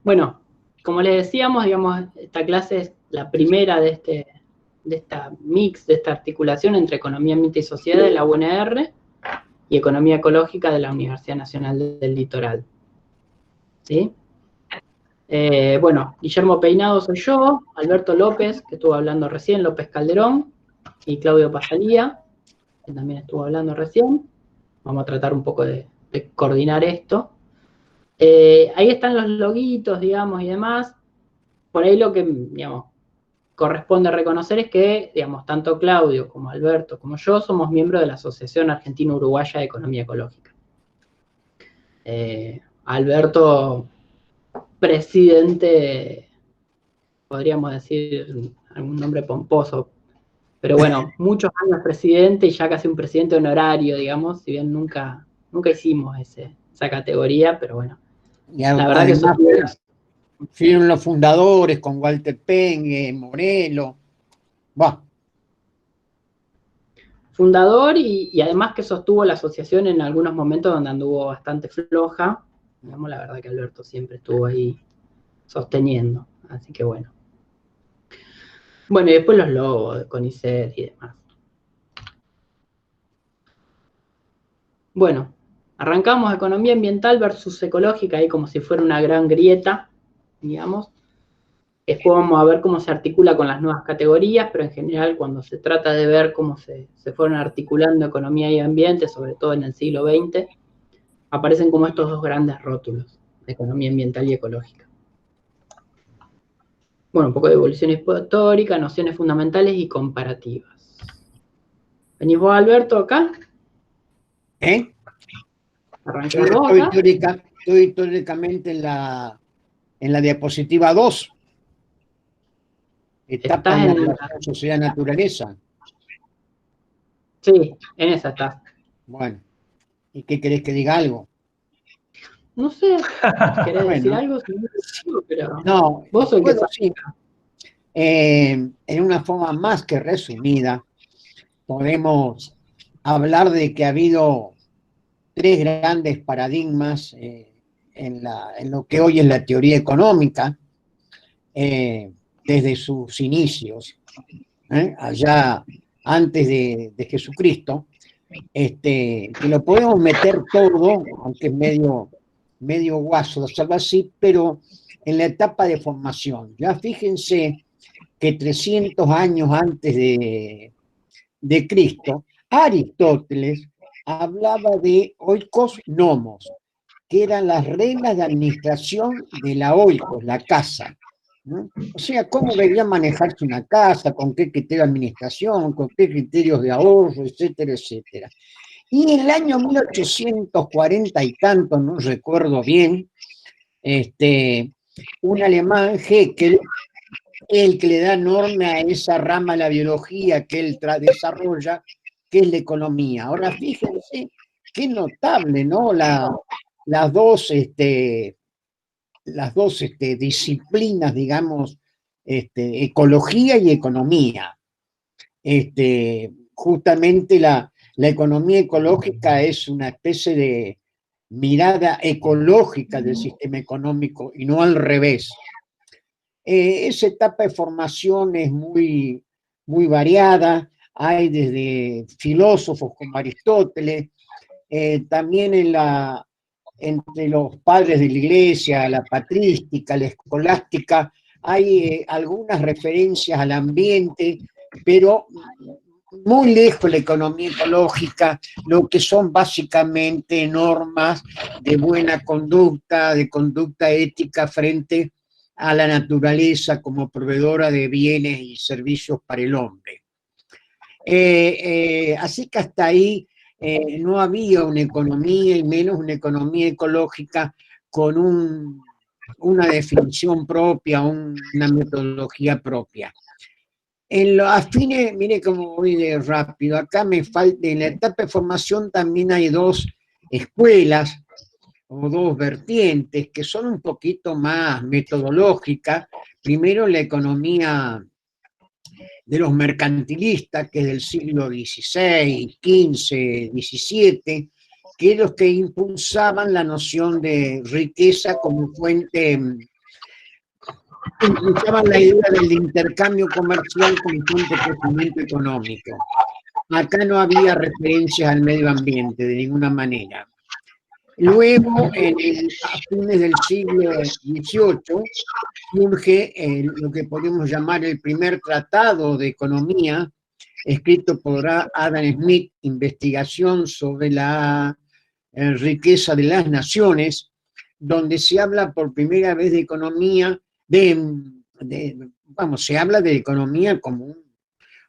Bueno, como les decíamos, digamos, esta clase es la primera de esta mix, de esta articulación entre economía, ambiente y sociedad de la UNR y economía ecológica de la Universidad Nacional del Litoral. ¿Sí? Bueno, Guillermo Peinado soy yo, Alberto López, que estuvo hablando recién, López Calderón, y Claudio Pasalía, que también estuvo hablando recién. Vamos a tratar un poco de coordinar esto. Ahí están los loguitos, digamos, y demás. Por ahí lo que, digamos, corresponde reconocer es que, digamos, tanto Claudio como Alberto como yo somos miembros de la Asociación Argentina-Uruguaya de Economía Ecológica. Alberto, presidente, podríamos decir algún nombre pomposo, pero bueno, muchos años presidente y ya casi un presidente honorario, digamos, si bien nunca hicimos esa categoría, pero bueno, Y la verdad que eso fueron los fundadores con Walter Pengue, Morelo. Bah. Fundador y además que sostuvo la asociación en algunos momentos donde anduvo bastante floja. Digamos, la verdad que Alberto siempre estuvo ahí sosteniendo, así que bueno. Bueno, y después los logos de CONICET y demás. Bueno, arrancamos economía ambiental versus ecológica, ahí como si fuera una gran grieta, digamos. Después vamos a ver cómo se articula con las nuevas categorías, pero en general cuando se trata de ver cómo se fueron articulando economía y ambiente, sobre todo en el siglo XX, aparecen como estos dos grandes rótulos, de economía ambiental y ecológica. Bueno, un poco de evolución histórica, nociones fundamentales y comparativas. ¿Venís vos, Alberto, acá? Yo estoy históricamente en la diapositiva 2. Etapa en la relación sociedad-naturaleza. Sí, en esa estás. Bueno, ¿y qué querés que diga algo? No sé, ¿querés decir algo? Pero no, vos sos el que sí. En una forma más que resumida, podemos hablar de que ha habido tres grandes paradigmas en lo que hoy es la teoría económica, desde sus inicios, allá antes de Jesucristo, que lo podemos meter todo, aunque es medio guaso hacerlo así, pero en la etapa de formación. Ya fíjense que 300 años antes de Cristo, Aristóteles hablaba de oikos nomos, que eran las reglas de administración de la oikos, la casa, ¿no? O sea, cómo debía manejarse una casa, con qué criterio de administración, con qué criterios de ahorro, etcétera, etcétera. Y en el año 1840 y tanto, no recuerdo bien, un alemán, Haeckel, el que le da norma a esa rama de la biología que él desarrolla, que es la economía. Ahora, fíjense qué notable, ¿no? Las dos disciplinas, digamos, ecología y economía. Justamente la economía ecológica es una especie de mirada ecológica del sistema económico y no al revés. Esa etapa de formación es muy, muy variada. Hay desde filósofos como Aristóteles, también entre los padres de la iglesia, la patrística, la escolástica, hay algunas referencias al ambiente, pero muy lejos de la economía ecológica, lo que son básicamente normas de buena conducta, de conducta ética frente a la naturaleza como proveedora de bienes y servicios para el hombre. Así que hasta ahí no había una economía, y menos una economía ecológica con una definición propia, una metodología propia. A fines, mire cómo voy de rápido, acá me falta, en la etapa de formación también hay dos escuelas o dos vertientes que son un poquito más metodológicas. Primero la economía de los mercantilistas, que es del siglo XVI, XV, XVII, que es los que impulsaban la noción de riqueza como fuente impulsaban la idea del intercambio comercial como fuente de crecimiento económico. Acá no había referencias al medio ambiente de ninguna manera. Luego, a fines del siglo XVIII, surge lo que podemos llamar el primer tratado de economía, escrito por Adam Smith, Investigación sobre la riqueza de las naciones, donde se habla por primera vez de economía, se habla de economía como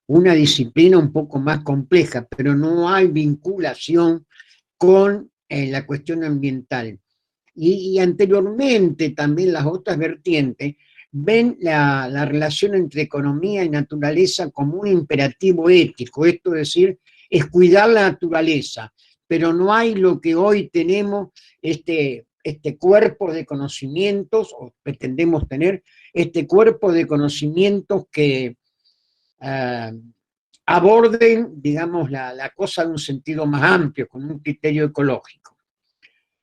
una disciplina un poco más compleja, pero no hay vinculación con la cuestión ambiental. Y anteriormente también las otras vertientes ven la relación entre economía y naturaleza como un imperativo ético, esto es decir, es cuidar la naturaleza, pero no hay lo que hoy tenemos, este cuerpo de conocimientos, o pretendemos tener, este cuerpo de conocimientos que aborden, digamos, la cosa de un sentido más amplio, con un criterio ecológico.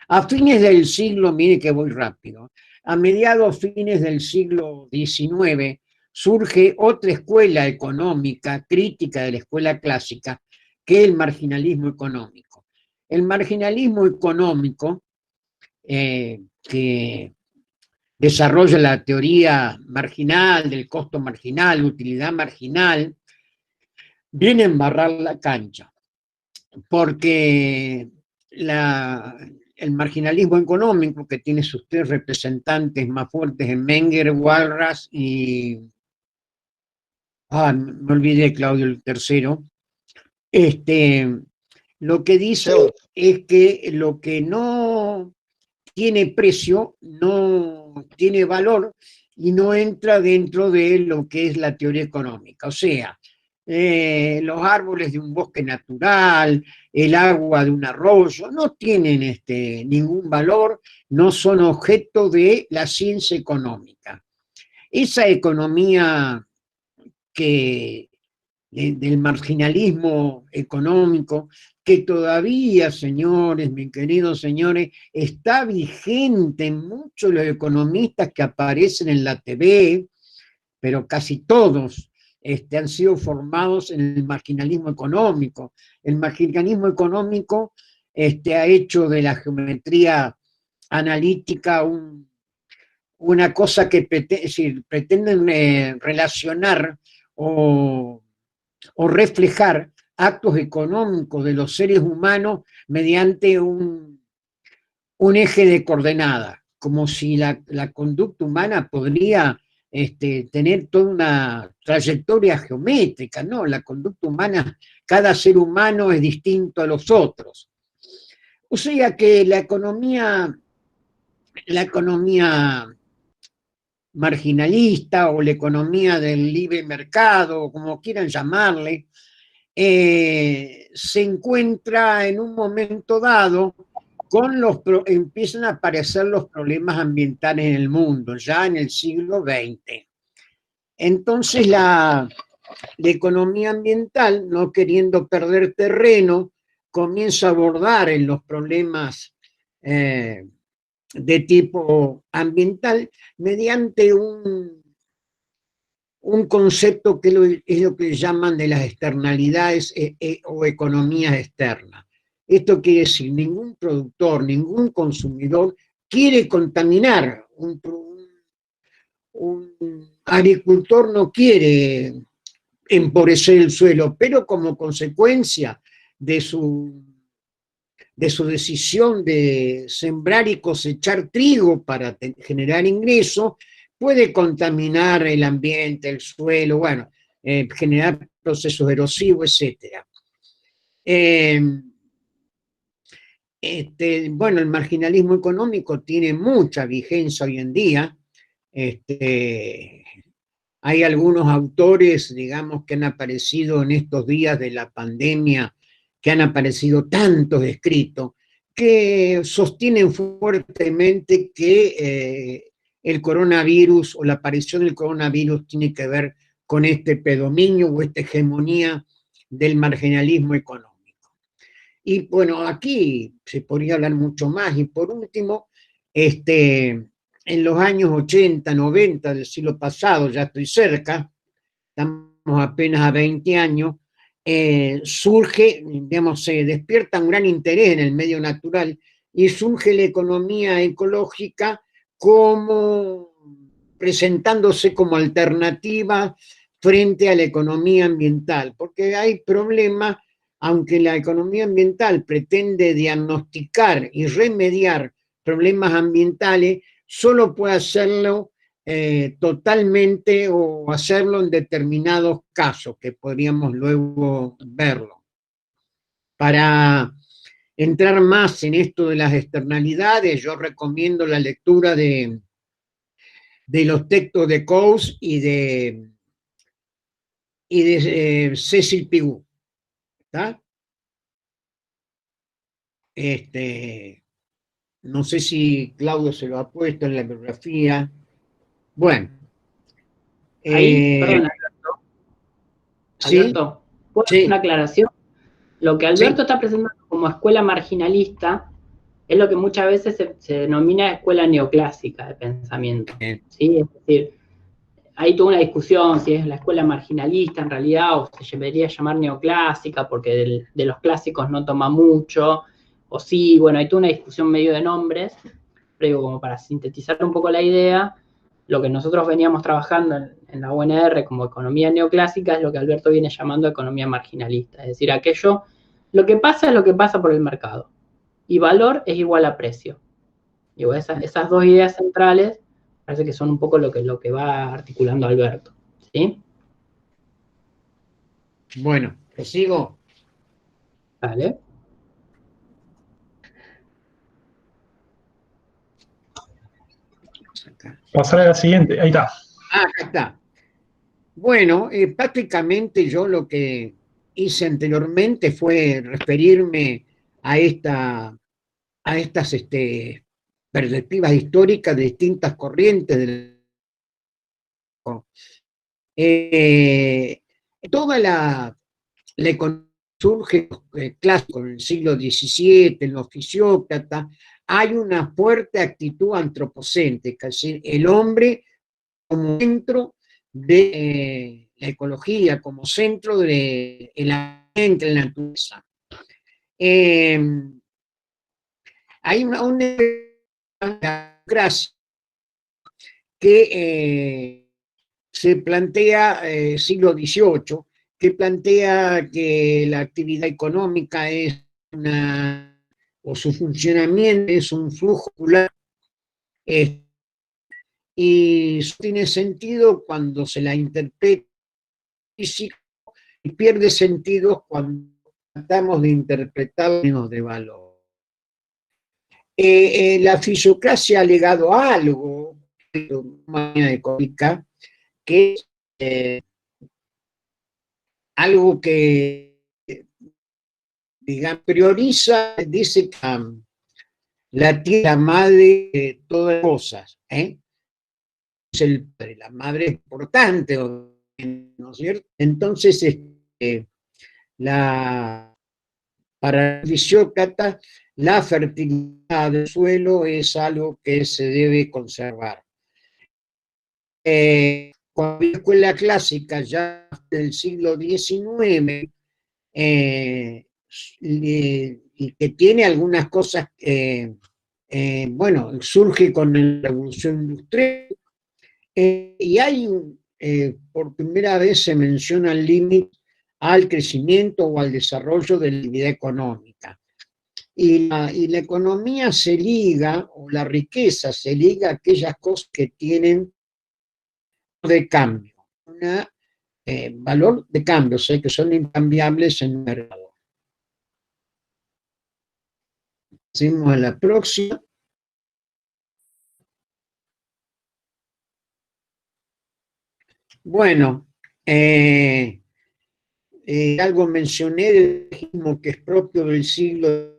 A fines del siglo, mire que voy rápido, a mediados fines del siglo XIX surge otra escuela económica crítica de la escuela clásica, que es el marginalismo económico. El marginalismo económico, que desarrolla la teoría marginal, del costo marginal, utilidad marginal, viene a embarrar la cancha, porque el marginalismo económico, que tiene sus tres representantes más fuertes en Menger, Walras y... me olvidé, Claudio el tercero. Lo que dice es que lo que no tiene precio no tiene valor y no entra dentro de lo que es la teoría económica. O sea, los árboles de un bosque natural, el agua de un arroyo, no tienen ningún valor, no son objeto de la ciencia económica. Esa economía del marginalismo económico, que todavía, señores, mis queridos señores, está vigente en muchos de los economistas que aparecen en la TV, pero casi todos han sido formados en el marginalismo económico. El marginalismo económico ha hecho de la geometría analítica una cosa que pretenden relacionar o reflejar actos económicos de los seres humanos mediante un eje de coordenada, como si la conducta humana podría tener toda una trayectoria geométrica, ¿no? La conducta humana, cada ser humano es distinto a los otros. O sea que la economía marginalista o la economía del libre mercado, como quieran llamarle, se encuentra en un momento dado empiezan a aparecer los problemas ambientales en el mundo, ya en el siglo XX. Entonces la economía ambiental, no queriendo perder terreno, comienza a abordar en los problemas de tipo ambiental mediante un concepto que es lo que llaman de las externalidades o economías externas. Esto quiere decir, ningún productor, ningún consumidor quiere contaminar. Un agricultor no quiere empobrecer el suelo, pero como consecuencia de su decisión de sembrar y cosechar trigo para generar ingresos, puede contaminar el ambiente, el suelo, bueno, generar procesos erosivos, etc. Bueno, el marginalismo económico tiene mucha vigencia hoy en día. Hay algunos autores, digamos, que han aparecido en estos días de la pandemia, que han aparecido tantos escritos, que sostienen fuertemente que el coronavirus o la aparición del coronavirus tiene que ver con este predominio o esta hegemonía del marginalismo económico. Y bueno, aquí se podría hablar mucho más. Y por último, en los años 80, 90 del siglo pasado, ya estoy cerca, estamos apenas a 20 años, surge, digamos, se despierta un gran interés en el medio natural y surge la economía ecológica como presentándose como alternativa frente a la economía ambiental, porque hay problemas, aunque la economía ambiental pretende diagnosticar y remediar problemas ambientales, solo puede hacerlo totalmente o hacerlo en determinados casos, que podríamos luego verlo. Para entrar más en esto de las externalidades, yo recomiendo la lectura de los textos de Coase y de Cecil Pigou. ¿Está? No sé si Claudio se lo ha puesto en la bibliografía. Bueno. Ahí, perdón, ¿Sí? Alberto, ¿puedo hacer una aclaración? Lo que Alberto Sí. está presentando como escuela marginalista es lo que muchas veces se denomina escuela neoclásica de pensamiento. ¿Sí? Es decir, hay toda una discusión si es la escuela marginalista en realidad o se debería llamar neoclásica porque de los clásicos no toma mucho, o sí, bueno, hay toda una discusión medio de nombres, pero digo, como para sintetizar un poco la idea, lo que nosotros veníamos trabajando en la UNR como economía neoclásica es lo que Alberto viene llamando economía marginalista, es decir, aquello, lo que pasa es lo que pasa por el mercado, y valor es igual a precio. Digo, esas dos ideas centrales parece que son un poco lo que va articulando Alberto. ¿Sí? Bueno, ¿te sigo? Vale. Pasar a la siguiente, ahí está. Acá está. Bueno, prácticamente yo lo que hice anteriormente fue referirme a estas perspectivas históricas de distintas corrientes del toda la economía surge clásico en el siglo XVII, en los fisiócratas, hay una fuerte actitud antropocéntrica, es decir, el hombre como centro de la ecología, como centro de la naturaleza. Hay una democracia que se plantea, siglo XVIII, que plantea que la actividad económica es o su funcionamiento es un flujo y eso tiene sentido cuando se la interpreta físico y pierde sentido cuando tratamos de interpretar menos de valor. La fisiocracia ha legado a algo de manera económica que es algo que digamos, prioriza, dice que la tierra madre de todas las cosas, ¿eh? Es el padre, la madre es importante, ¿no es cierto? Entonces, para el fisiócrata, la fertilidad del suelo es algo que se debe conservar. Con la escuela clásica, ya del siglo XIX, y que tiene algunas cosas, bueno, surge con la revolución industrial, y hay, por primera vez se menciona el límite al crecimiento o al desarrollo de la actividad económica. Y la economía se liga, o la riqueza se liga a aquellas cosas que tienen de cambio, un valor de cambio, o sea, que son incambiables en el mercado. Pasemos a la próxima. Bueno, algo mencioné del registro que es propio del siglo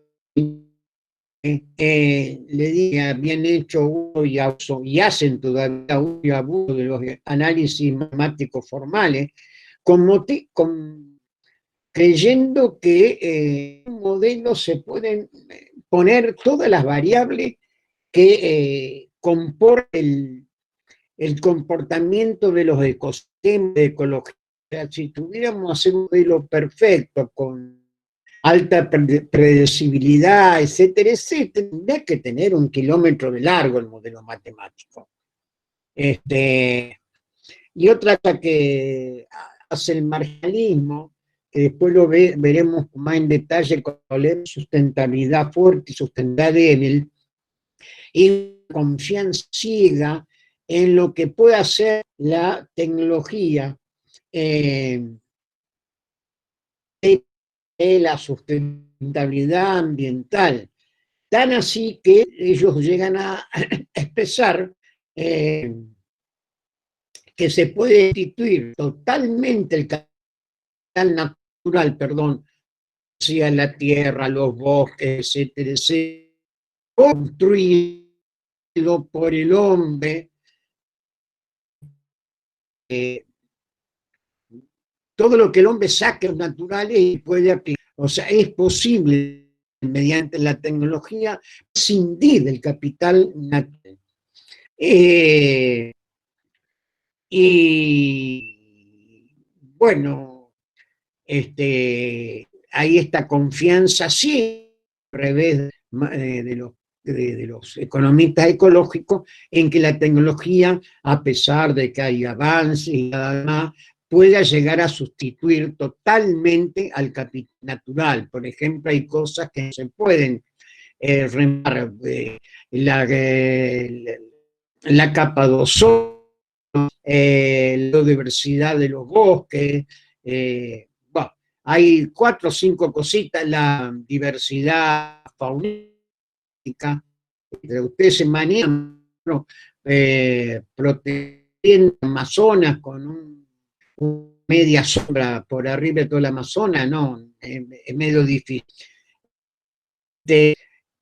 le dije, habían hecho uso y hacen todavía uso y abuso de los análisis matemáticos formales, creyendo que en un modelo se pueden poner todas las variables que comporta el comportamiento de los ecosistemas de ecología. O sea, si tuviéramos hacer un modelo perfecto con alta predecibilidad, etcétera, etcétera, tendría que tener 1 kilómetro de largo el modelo matemático. Y otra cosa que hace el marginalismo, que después lo veremos más en detalle con la sustentabilidad fuerte y sustentabilidad débil, y confianza ciega en lo que puede hacer la tecnología de la sustentabilidad ambiental. Tan así que ellos llegan a expresar que se puede instituir totalmente el capital natural, perdón, sea la tierra, los bosques, etcétera, etcétera, construido por el hombre, todo lo que el hombre saque de los naturales y puede aplicar. O sea, es posible, mediante la tecnología, prescindir del capital natural. Y bueno, hay esta confianza, sí, al revés de los economistas ecológicos, en que la tecnología, a pesar de que hay avances y nada más, pueda llegar a sustituir totalmente al capital natural. Por ejemplo, hay cosas que no se pueden remar, la capa de ozono, la diversidad de los bosques, bueno, hay 4 o 5 cositas, la diversidad faunística, ustedes se manejan, ¿no? Protegiendo Amazonas con media sombra por arriba de toda la Amazonas, no, es medio difícil.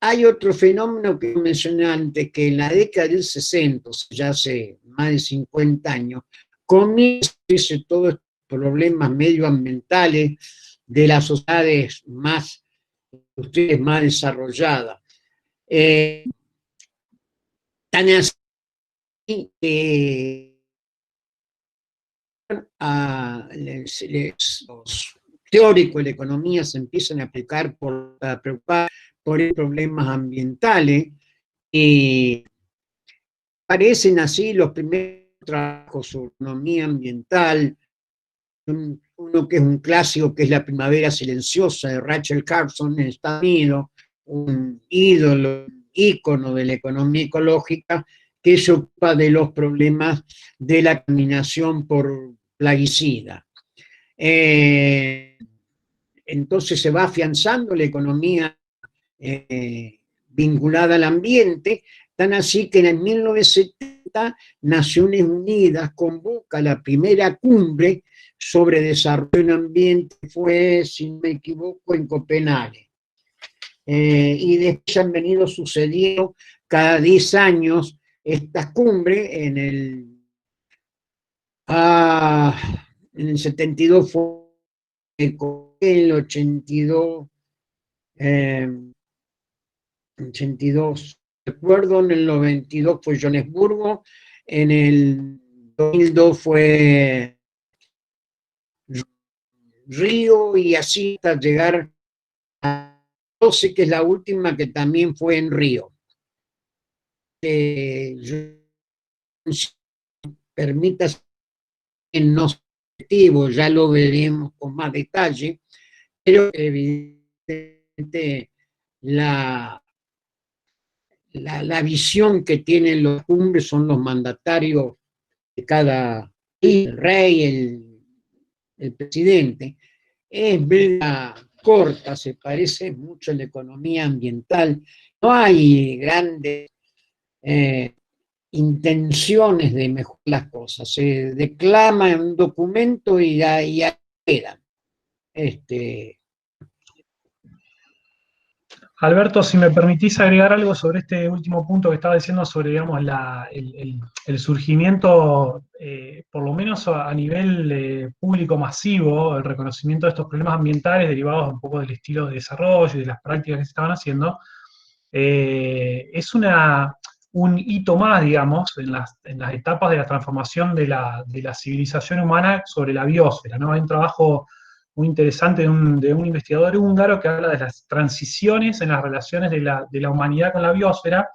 Hay otro fenómeno que mencioné antes, que en la década del 60, ya hace más de 50 años, comienza todos estos problemas medioambientales de las sociedades más desarrolladas. Tan así que los teóricos de la economía se empiezan a aplicar a preocupar por problemas ambientales, y aparecen así los primeros trabajos sobre economía ambiental, uno que es un clásico, que es La primavera silenciosa, de Rachel Carson, en Estados Unidos, un ícono de la economía ecológica, que se ocupa de los problemas de la contaminación por plaguicida. Entonces se va afianzando la economía vinculada al ambiente, tan así que en 1970 Naciones Unidas convoca la primera cumbre sobre desarrollo en ambiente, fue, si no me equivoco, en Copenhague. Y después han venido sucediendo cada 10 años estas cumbres. En el 72 fue el 82, 82, recuerdo, en el 92 fue Johannesburgo, en el 2002 fue Río, y así hasta llegar a 12, que es la última, que también fue en Río. Permita en no objetivo, ya lo veremos con más detalle, pero evidentemente la visión que tienen los cumbres son los mandatarios de cada país, el rey, el presidente. Es verdad, corta, se parece mucho a la economía ambiental. No hay grandes intenciones de mejorar las cosas. Se declama en un documento y ahí quedan. Alberto, si me permitís agregar algo sobre este último punto que estaba diciendo sobre, digamos, el surgimiento, por lo menos a nivel público masivo, el reconocimiento de estos problemas ambientales derivados un poco del estilo de desarrollo y de las prácticas que se estaban haciendo, es una un hito más, digamos, en las etapas de la transformación de la civilización humana sobre la biosfera, ¿no? Hay un trabajo muy interesante de un investigador húngaro que habla de las transiciones en las relaciones de la humanidad con la biosfera,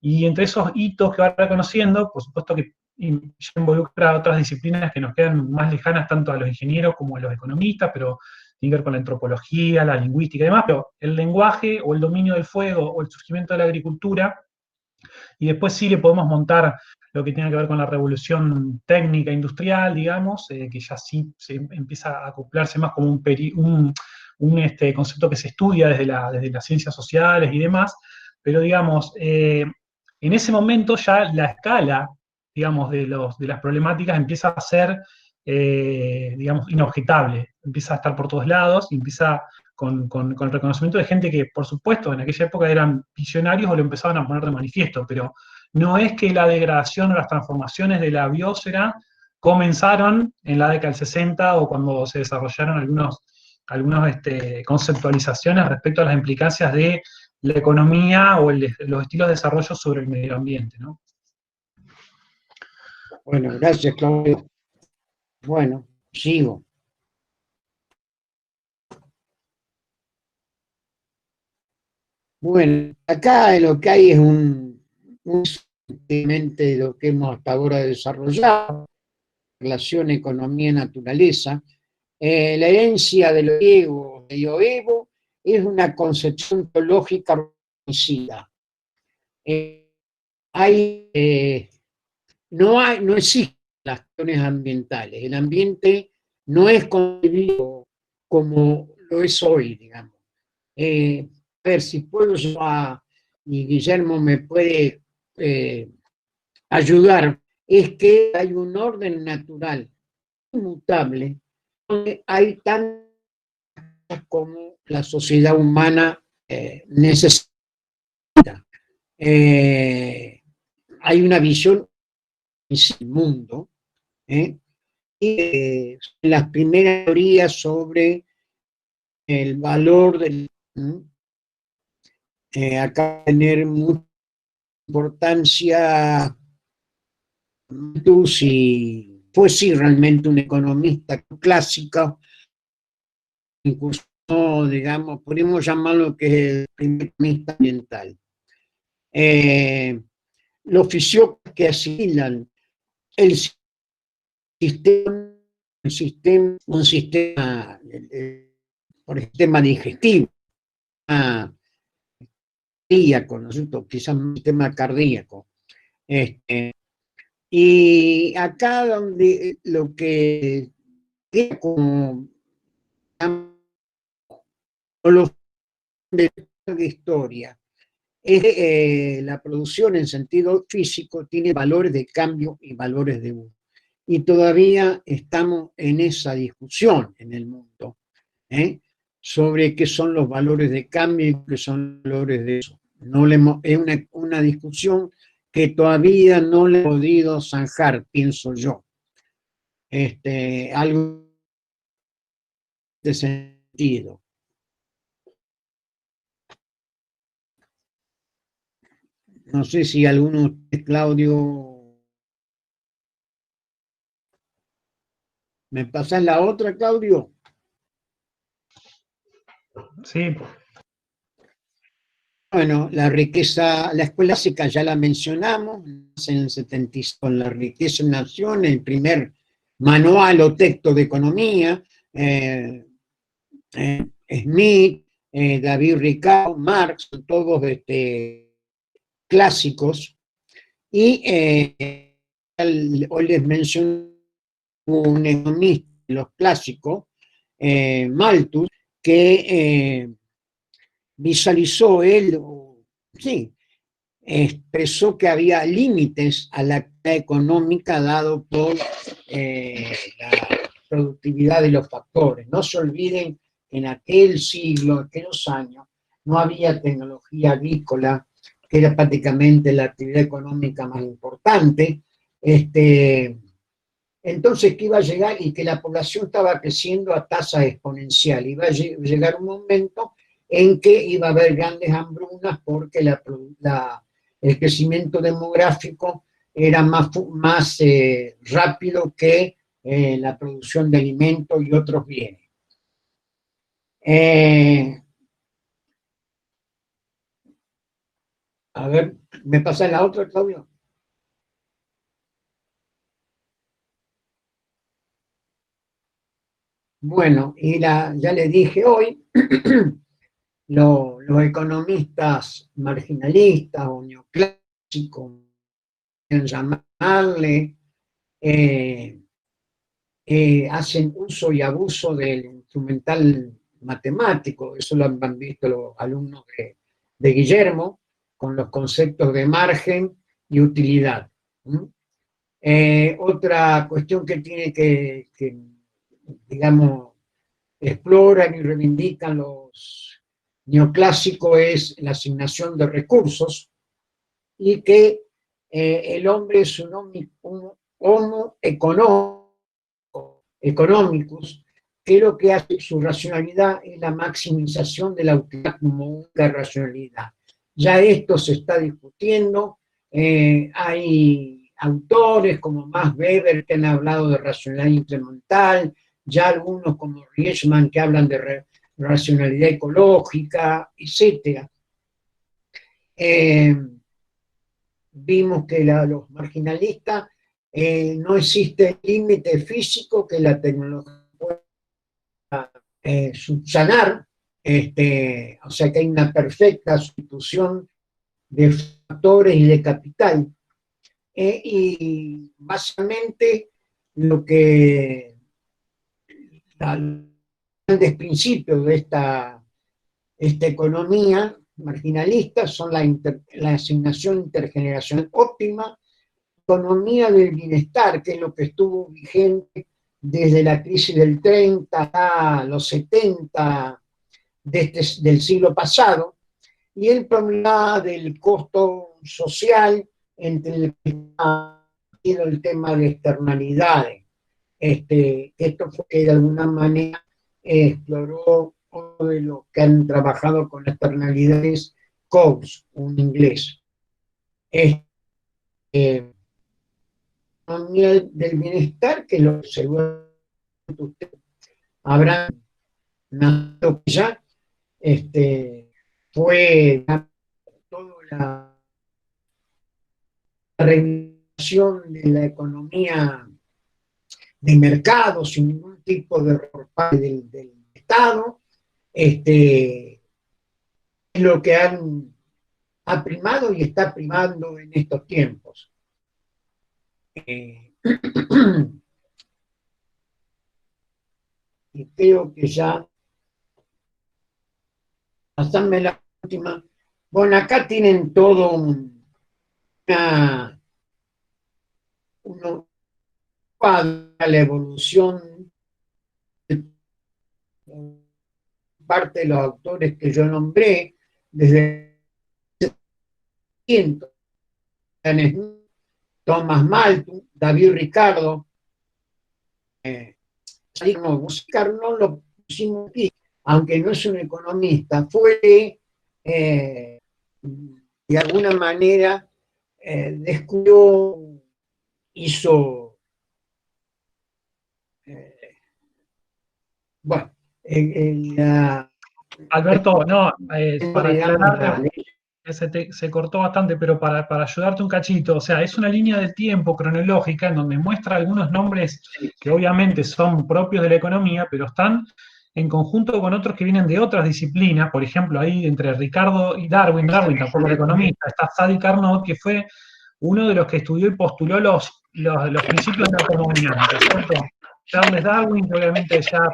y entre esos hitos que va reconociendo, por supuesto que ya involucra otras disciplinas que nos quedan más lejanas tanto a los ingenieros como a los economistas, pero tiene que ver con la antropología, la lingüística y demás, pero el lenguaje o el dominio del fuego o el surgimiento de la agricultura, y después sí le podemos montar lo que tiene que ver con la revolución técnica industrial, digamos, que ya sí se empieza a acoplarse más como un concepto que se estudia desde las ciencias sociales y demás, pero digamos, en ese momento ya la escala, digamos, de las problemáticas empieza a ser, digamos, inobjetable, empieza a estar por todos lados, y empieza con el reconocimiento de gente que, por supuesto, en aquella época eran visionarios o lo empezaban a poner de manifiesto, pero no es que la degradación o las transformaciones de la biosfera comenzaron en la década del 60 o cuando se desarrollaron algunas conceptualizaciones respecto a las implicancias de la economía o los estilos de desarrollo sobre el medio ambiente, ¿no? Bueno, gracias, Claudio. Bueno, sigo. Bueno, acá lo que hay es simplemente lo que hemos hasta ahora desarrollado, relación economía-naturaleza. La herencia de los griegos de Ioevo es una concepción teológica reconocida. No existen las acciones ambientales. El ambiente no es concebido como lo es hoy, digamos. A ver si puedo y Guillermo me puede ayudar, es que hay un orden natural inmutable donde hay tantas como la sociedad humana necesita. Hay una visión del mundo, y las primeras teorías sobre el valor del... acá tener mucha importancia, si fue sí realmente un economista clásico, incluso, digamos, podemos llamarlo que es el primer economista ambiental. Los fisiólogos que asimilan un sistema, por sistema digestivo, cardíaco, ¿no es cierto? Quizás un sistema cardíaco. Y acá donde lo que queda como de historia es la producción en sentido físico tiene valores de cambio y valores de uso. Y todavía estamos en esa discusión en el mundo, sobre qué son los valores de cambio y qué son los valores de uso. Es una discusión que todavía no le he podido zanjar, pienso yo. Algo de sentido. No sé si alguno, Claudio, ¿me pasas la otra, Claudio? Sí. Bueno, la riqueza, la escuela clásica ya la mencionamos, en el 76 con la riqueza en nación, el primer manual o texto de economía, Smith, David Ricardo, Marx, todos clásicos, y hoy les menciono un economista de los clásicos, Malthus, que visualizó él, sí, expresó que había límites a la actividad económica dado por la productividad de los factores. No se olviden que en aquel siglo, aquellos años, no había tecnología agrícola, que era prácticamente la actividad económica más importante. Entonces, que iba a llegar y que la población estaba creciendo a tasa exponencial. Iba a llegar un momento en que iba a haber grandes hambrunas porque el crecimiento demográfico era más rápido que la producción de alimentos y otros bienes. A ver, ¿me pasa la otra, Claudio? Bueno, y ya le dije hoy, los economistas marginalistas o neoclásicos, en llamarle, hacen uso y abuso del instrumental matemático. Eso lo han visto los alumnos de Guillermo, con los conceptos de margen y utilidad. Otra cuestión que tiene que, digamos, exploran y reivindican los neoclásicos es la asignación de recursos, y que el hombre es un homo economicus, que lo que hace su racionalidad es la maximización de la utilidad como única racionalidad. Ya esto se está discutiendo, hay autores como Max Weber que han hablado de racionalidad incremental, ya algunos como Rieschmann que hablan de racionalidad ecológica, etc. Vimos que los marginalistas no existe límite físico que la tecnología pueda subsanar, o sea que hay una perfecta sustitución de factores y de capital. Y básicamente lo que los grandes principios de esta economía marginalista son la asignación intergeneracional óptima, economía del bienestar, que es lo que estuvo vigente desde la crisis del 30 a los 70 del siglo pasado, y el problema del costo social, entre el tema de externalidades. Esto fue que de alguna manera exploró uno de los que han trabajado con externalidades, Coase, un inglés. Economía del bienestar, que lo seguramente ustedes habrán nacido ya, fue toda la regulación de la economía de mercado sin ningún tipo de parte del Estado, es lo que ha primado y está primando en estos tiempos. Y creo que ya, pasarme la última. Bueno, acá tienen todo la evolución de parte de los autores que yo nombré, desde Thomas Malthus, David Ricardo, no lo pusimos aquí, aunque no es un economista, fue de alguna manera descubrió, hizo, bueno, Alberto, no, para aclarar, se cortó bastante, pero para ayudarte un cachito, o sea, es una línea de tiempo cronológica en donde muestra algunos nombres que obviamente son propios de la economía, pero están en conjunto con otros que vienen de otras disciplinas. Por ejemplo, ahí entre Ricardo y Darwin tampoco era economista, está Sadi Carnot, que fue uno de los que estudió y postuló los principios de la termodinámica, ¿cierto? Charles Darwin, que obviamente ya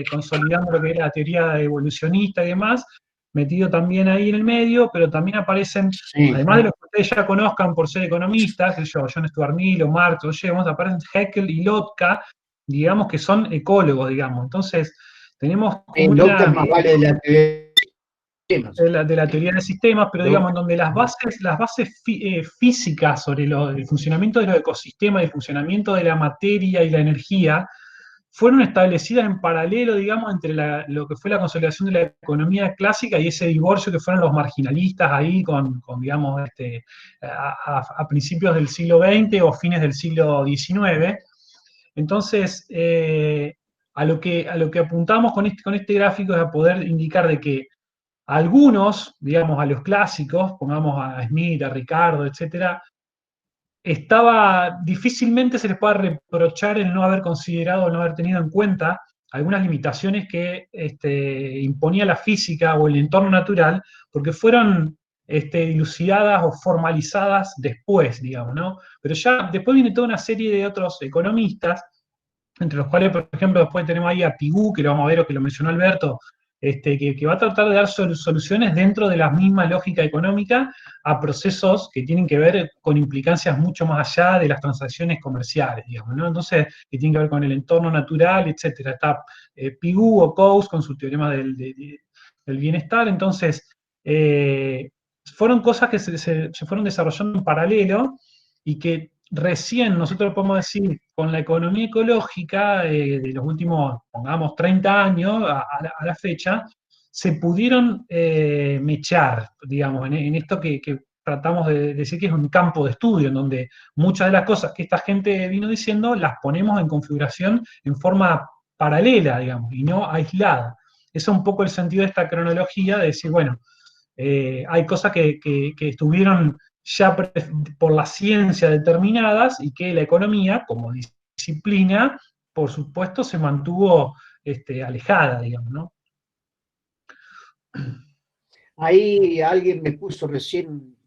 consolidando lo que era la teoría evolucionista y demás, metido también ahí en el medio, pero también aparecen, además de los que ustedes ya conozcan por ser economistas, John Stuart Mill o Marx, aparecen Haeckel y Lotka, digamos que son ecólogos, digamos. Entonces, tenemos como Lotka más vale de la teoría de sistemas, pero digamos, en donde las bases físicas sobre el funcionamiento de los ecosistemas, el funcionamiento de la materia y la energía, fueron establecidas en paralelo, digamos, entre lo que fue la consolidación de la economía clásica y ese divorcio que fueron los marginalistas ahí digamos, a principios del siglo XX o fines del siglo XIX. Entonces, a lo que apuntamos con este gráfico es a poder indicar de que algunos, digamos, a los clásicos, pongamos a Smith, a Ricardo, etcétera, difícilmente se les puede reprochar el no haber considerado, el no haber tenido en cuenta algunas limitaciones que imponía la física o el entorno natural, porque fueron dilucidadas o formalizadas después, digamos, ¿no? Pero ya después viene toda una serie de otros economistas, entre los cuales, por ejemplo, después tenemos ahí a Pigou, que lo vamos a ver, o que lo mencionó Alberto, que va a tratar de dar soluciones dentro de la misma lógica económica a procesos que tienen que ver con implicancias mucho más allá de las transacciones comerciales, digamos, ¿no? Entonces, que tienen que ver con el entorno natural, etcétera. Está Pigou o Coase con su teorema del bienestar. Entonces, fueron cosas que se fueron desarrollando en paralelo y que recién nosotros podemos decir, con la economía ecológica de los últimos, pongamos, 30 años a la fecha, se pudieron mechar, digamos, en esto que tratamos de decir que es un campo de estudio, en donde muchas de las cosas que esta gente vino diciendo las ponemos en configuración en forma paralela, digamos, y no aislada. Ese es un poco el sentido de esta cronología, de decir, bueno, hay cosas que estuvieron ya por la ciencia determinadas y que la economía, como disciplina, por supuesto, se mantuvo alejada, digamos, ¿no? Ahí alguien me puso recién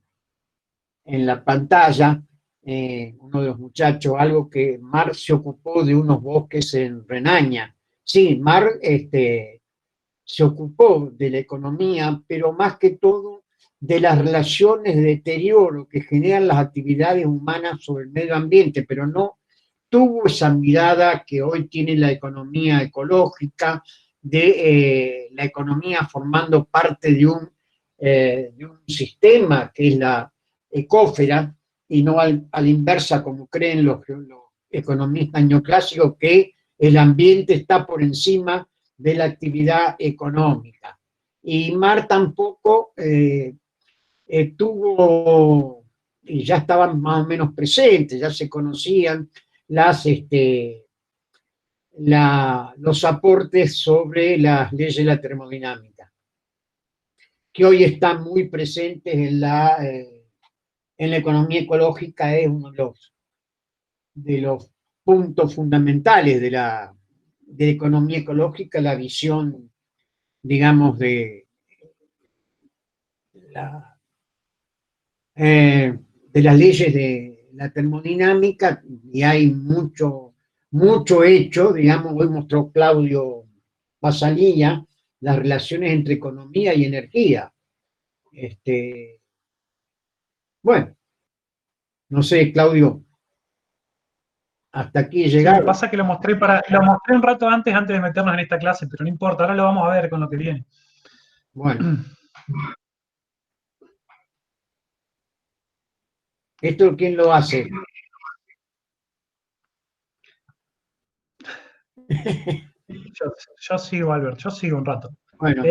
en la pantalla, uno de los muchachos, algo que Marx se ocupó de unos bosques en Renania. Sí, Marx se ocupó de la economía, pero más que todo de las relaciones de deterioro que generan las actividades humanas sobre el medio ambiente, pero no tuvo esa mirada que hoy tiene la economía ecológica, de la economía formando parte de un sistema que es la ecósfera, y no a la inversa como creen los economistas neoclásicos, que el ambiente está por encima de la actividad económica. Y Marx tampoco tuvo, y ya estaban más o menos presentes, ya se conocían los aportes sobre las leyes de la termodinámica, que hoy están muy presentes en la economía ecológica. Es uno de los puntos fundamentales de la economía ecológica, la visión, digamos, de las leyes de la termodinámica, y hay mucho hecho, digamos. Hoy mostró Claudio Basalilla las relaciones entre economía y energía. Bueno, no sé, Claudio, hasta aquí llegaron. Sí, lo que pasa es que lo mostré un rato antes de meternos en esta clase, pero no importa, ahora lo vamos a ver con lo que viene. Bueno. ¿Esto quién lo hace? Yo sigo, Albert, yo sigo un rato. Bueno,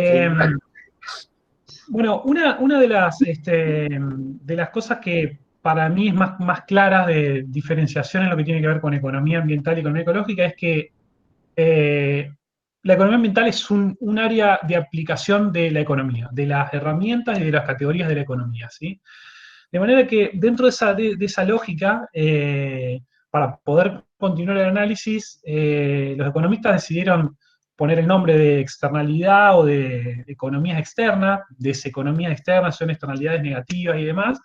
bueno, una de las cosas que para mí es más claras de diferenciación en lo que tiene que ver con economía ambiental y economía ecológica es que la economía ambiental es un área de aplicación de la economía, de las herramientas y de las categorías de la economía, ¿sí? De manera que dentro de esa lógica, para poder continuar el análisis, los economistas decidieron poner el nombre de externalidad o de economías externas, deseconomías externas, son externalidades negativas y demás,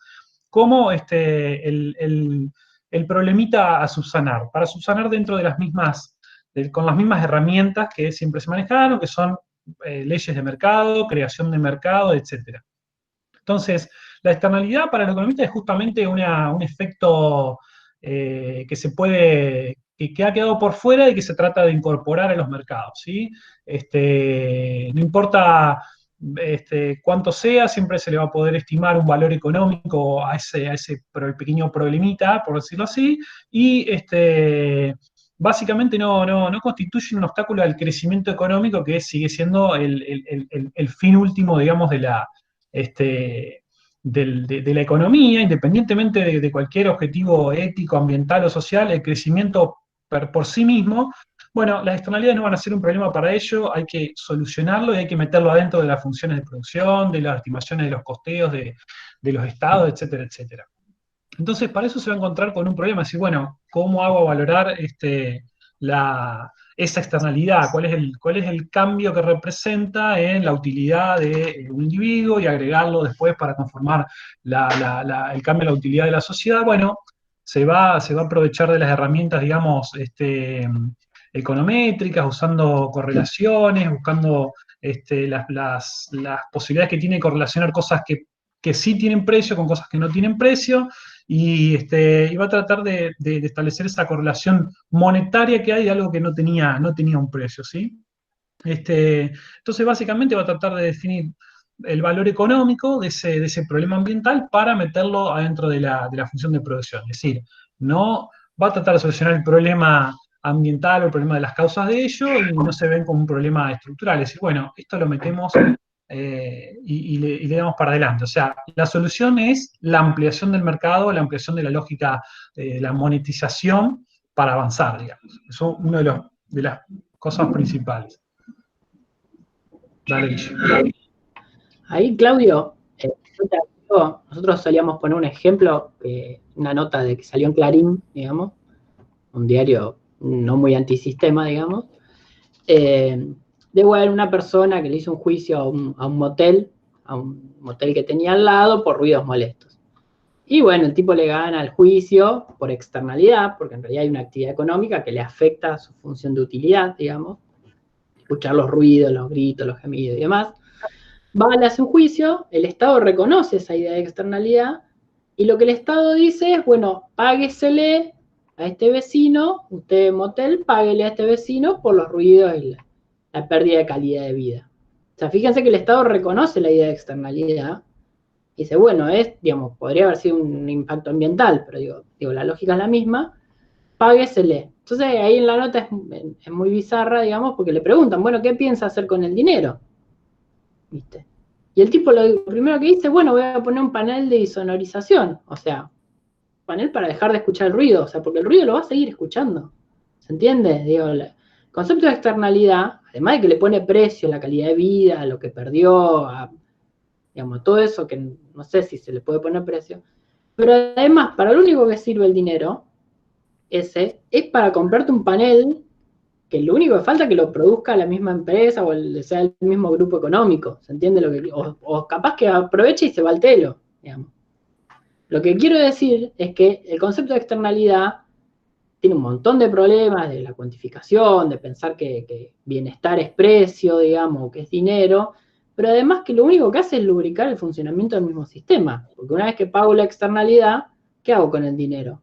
como el problemita a subsanar, para subsanar dentro de con las mismas herramientas que siempre se manejaron, que son leyes de mercado, creación de mercado, etc. Entonces, la externalidad para el economista es justamente un efecto que ha quedado por fuera y que se trata de incorporar a los mercados, ¿sí? No importa cuánto sea, siempre se le va a poder estimar un valor económico a ese pequeño problemita, por decirlo así, y básicamente no constituyen un obstáculo al crecimiento económico, que sigue siendo el fin último, digamos, este, de la economía, independientemente de cualquier objetivo ético, ambiental o social. El crecimiento por sí mismo, bueno, las externalidades no van a ser un problema para ello, hay que solucionarlo y hay que meterlo adentro de las funciones de producción, de las estimaciones de los costeos de los estados, etcétera, etcétera. Entonces, para eso se va a encontrar con un problema, decir, bueno, ¿cómo hago valorar esa externalidad? ¿Cuál es el cambio que representa en la utilidad de un individuo y agregarlo después para conformar el cambio en la utilidad de la sociedad? Bueno, se va a aprovechar de las herramientas, digamos, econométricas, usando correlaciones, buscando las posibilidades que tiene de correlacionar cosas que sí tienen precio con cosas que no tienen precio, y va a tratar de establecer esa correlación monetaria que hay de algo que no tenía un precio, ¿sí? Entonces, básicamente va a tratar de definir el valor económico de ese problema ambiental para meterlo adentro de la función de producción. Es decir, no va a tratar de solucionar el problema ambiental o el problema de las causas de ello, y no se ven como un problema estructural. Es decir, bueno, esto lo metemos y le damos para adelante. O sea, la solución es la ampliación del mercado, la ampliación de la lógica, la monetización para avanzar, digamos. Eso es una de las cosas principales. Dale, Guille. Ahí, Claudio, nosotros solíamos poner un ejemplo, una nota de que salió en Clarín, digamos, un diario no muy antisistema, digamos, de bueno, una persona que le hizo un juicio a un motel que tenía al lado por ruidos molestos. Y bueno, el tipo le gana el juicio por externalidad, porque en realidad hay una actividad económica que le afecta a su función de utilidad, digamos, escuchar los ruidos, los gritos, los gemidos y demás. Va, le hace un juicio, el Estado reconoce esa idea de externalidad, y lo que el Estado dice es, bueno, páguesele a este vecino, usted motel, páguele a este vecino por los ruidos y la pérdida de calidad de vida. O sea, fíjense que el Estado reconoce la idea de externalidad y dice, bueno, digamos, podría haber sido un impacto ambiental, pero digo, la lógica es la misma, páguesele. Entonces ahí en la nota es muy bizarra, digamos, porque le preguntan, bueno, ¿qué piensa hacer con el dinero? ¿Viste? Y el tipo lo primero que dice, bueno, voy a poner un panel de insonorización, o sea, panel para dejar de escuchar el ruido, o sea, porque el ruido lo va a seguir escuchando. ¿Se entiende? Digo, el concepto de externalidad, además de que le pone precio a la calidad de vida, a lo que perdió, digamos, todo eso que no sé si se le puede poner precio, pero además, para lo único que sirve el dinero, ese, es para comprarte un panel que lo único que falta es que lo produzca la misma empresa o sea el mismo grupo económico, ¿se entiende? O capaz que aproveche y se va al telo, digamos. Lo que quiero decir es que el concepto de externalidad tiene un montón de problemas de la cuantificación, de pensar que bienestar es precio, digamos, que es dinero, pero además que lo único que hace es lubricar el funcionamiento del mismo sistema, porque una vez que pago la externalidad, ¿qué hago con el dinero?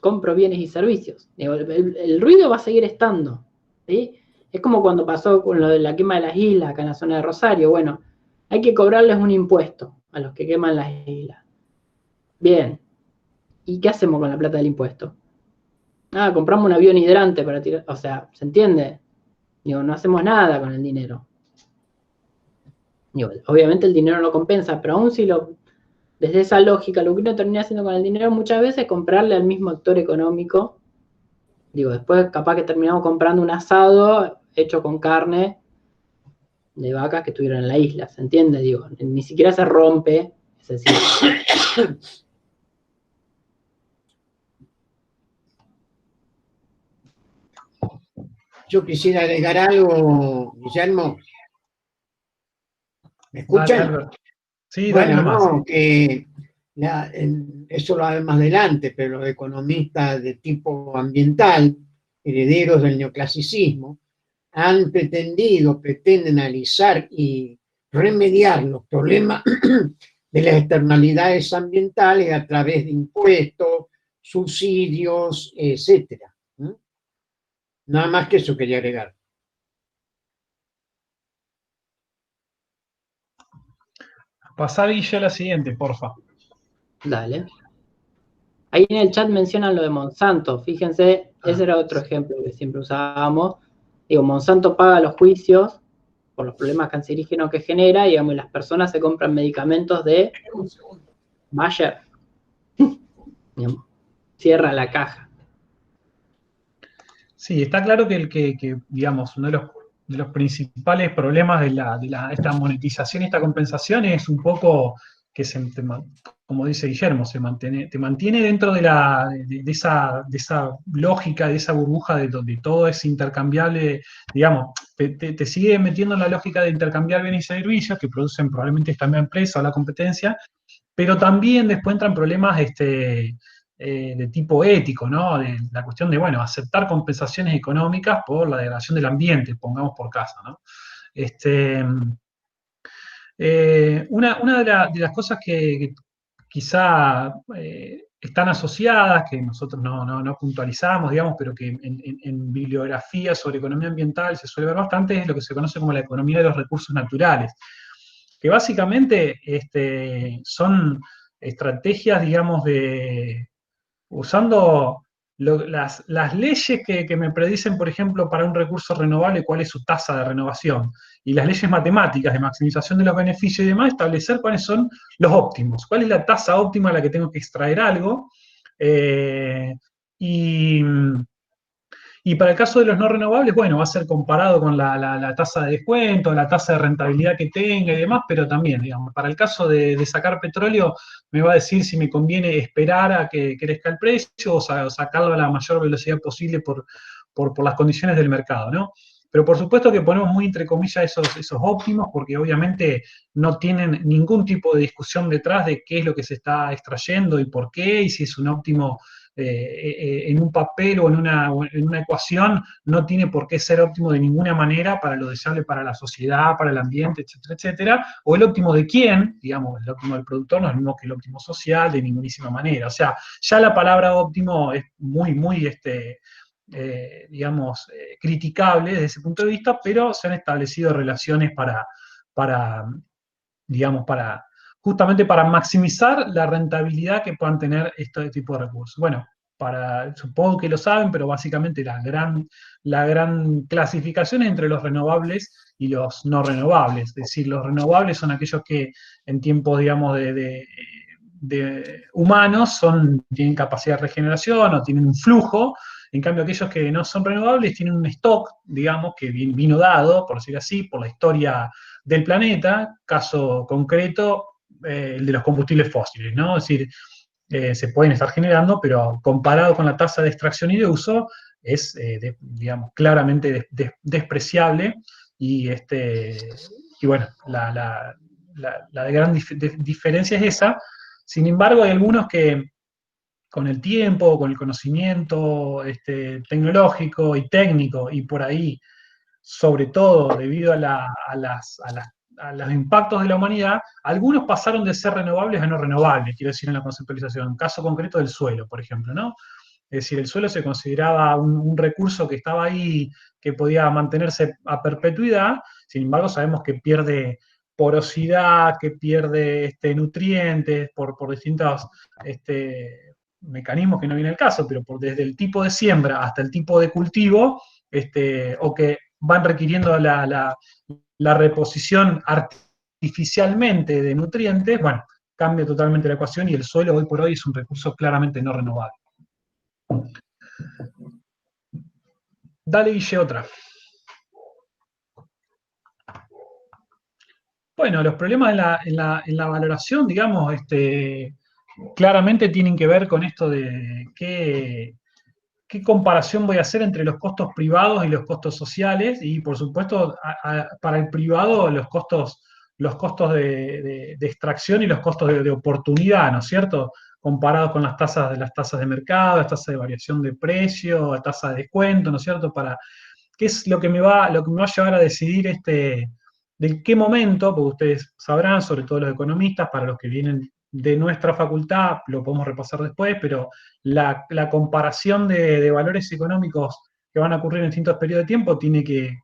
Compro bienes y servicios. El ruido va a seguir estando, ¿sí? Es como cuando pasó con lo de la quema de las islas acá en la zona de Rosario. Bueno, hay que cobrarles un impuesto a los que queman las islas. Bien, ¿y qué hacemos con la plata del impuesto? Ah, compramos un avión hidrante para tirar, o sea, ¿se entiende? Digo, no hacemos nada con el dinero. Digo, obviamente el dinero no compensa, pero aún si desde esa lógica, lo que uno termina haciendo con el dinero muchas veces es comprarle al mismo actor económico. Digo, después capaz que terminamos comprando un asado hecho con carne de vacas que estuvieron en la isla, ¿se entiende? Digo, ni siquiera se rompe ese ciclo. Yo quisiera agregar algo, Guillermo. ¿Me Dale, escuchan? Albert. Sí, dale Bueno, nomás. no, que eso lo haré más adelante, pero los economistas de tipo ambiental, herederos del neoclasicismo, pretenden analizar y remediar los problemas de las externalidades ambientales a través de impuestos, subsidios, etcétera. Nada más que eso quería agregar. Pasá, Guille, a la siguiente, porfa. Dale. Ahí en el chat mencionan lo de Monsanto, fíjense, ese era otro ejemplo que siempre usábamos. Digo, Monsanto paga los juicios por los problemas cancerígenos que genera, digamos, y las personas se compran medicamentos de Bayer. Digamos, cierra la caja. Sí, está claro que digamos, uno de los principales problemas de esta monetización y esta compensación es un poco que como dice Guillermo, te mantiene dentro de esa lógica, de esa burbuja de donde todo es intercambiable, digamos, te sigue metiendo en la lógica de intercambiar bienes y servicios que producen probablemente esta misma empresa o la competencia, pero también después entran problemas de tipo ético, ¿no? De la cuestión de, bueno, aceptar compensaciones económicas por la degradación del ambiente, pongamos por caso, ¿no? Una de las cosas que quizá están asociadas, que nosotros no puntualizamos, digamos, pero que en bibliografía sobre economía ambiental se suele ver bastante, es lo que se conoce como la economía de los recursos naturales, que básicamente son estrategias, digamos, usando las leyes que me predicen, por ejemplo, para un recurso renovable, cuál es su tasa de renovación, y las leyes matemáticas de maximización de los beneficios y demás, establecer cuáles son los óptimos, cuál es la tasa óptima a la que tengo que extraer algo, y y para el caso de los no renovables, bueno, va a ser comparado con la tasa de descuento, la tasa de rentabilidad que tenga y demás, pero también, digamos, para el caso de sacar petróleo, me va a decir si me conviene esperar a que crezca el precio o sacarlo a la mayor velocidad posible por las condiciones del mercado, ¿no? Pero por supuesto que ponemos muy entre comillas esos óptimos, porque obviamente no tienen ningún tipo de discusión detrás de qué es lo que se está extrayendo y por qué, y si es un óptimo en un papel o en una ecuación, no tiene por qué ser óptimo de ninguna manera para lo deseable para la sociedad, para el ambiente, etcétera, etcétera. O el óptimo de quién, digamos, el óptimo del productor no es lo mismo que el óptimo social de ningunísima manera. O sea, ya la palabra óptimo es muy, muy, digamos, criticable desde ese punto de vista, pero se han establecido relaciones digamos, justamente para maximizar la rentabilidad que puedan tener este tipo de recursos. Bueno, supongo que lo saben, pero básicamente la gran clasificación es entre los renovables y los no renovables. Es decir, los renovables son aquellos que en tiempos, digamos, de humanos tienen capacidad de regeneración o tienen un flujo. En cambio, aquellos que no son renovables tienen un stock, digamos, que vino dado, por decir así, por la historia del planeta, caso concreto, el de los combustibles fósiles, ¿no? Es decir, se pueden estar generando, pero comparado con la tasa de extracción y de uso, es, digamos, claramente despreciable, y bueno, la gran diferencia es esa. Sin embargo, hay algunos que con el tiempo, con el conocimiento tecnológico y técnico, y por ahí, sobre todo debido a los impactos de la humanidad, algunos pasaron de ser renovables a no renovables, quiero decir, en la conceptualización. Caso concreto del suelo, por ejemplo, ¿no? Es decir, el suelo se consideraba un recurso que estaba ahí, que podía mantenerse a perpetuidad. Sin embargo, sabemos que pierde porosidad, que pierde nutrientes por distintos mecanismos que no viene el caso, pero desde el tipo de siembra hasta el tipo de cultivo, o que van requiriendo la reposición artificialmente de nutrientes, bueno, cambia totalmente la ecuación, y el suelo hoy por hoy es un recurso claramente no renovable. Dale, Guille, otra. Bueno, los problemas en la valoración, digamos, claramente tienen que ver con esto de qué comparación voy a hacer entre los costos privados y los costos sociales, y por supuesto, para el privado, los costos de extracción y los costos de oportunidad, ¿no es cierto? Comparados con las tasas de mercado, las tasas de variación de precio, la tasa de descuento, ¿no es cierto? ¿Qué es lo que me va a llevar a decidir de qué momento? Porque ustedes sabrán, sobre todo los economistas, para los que vienen de nuestra facultad, lo podemos repasar después, pero la comparación de valores económicos que van a ocurrir en distintos periodos de tiempo tiene que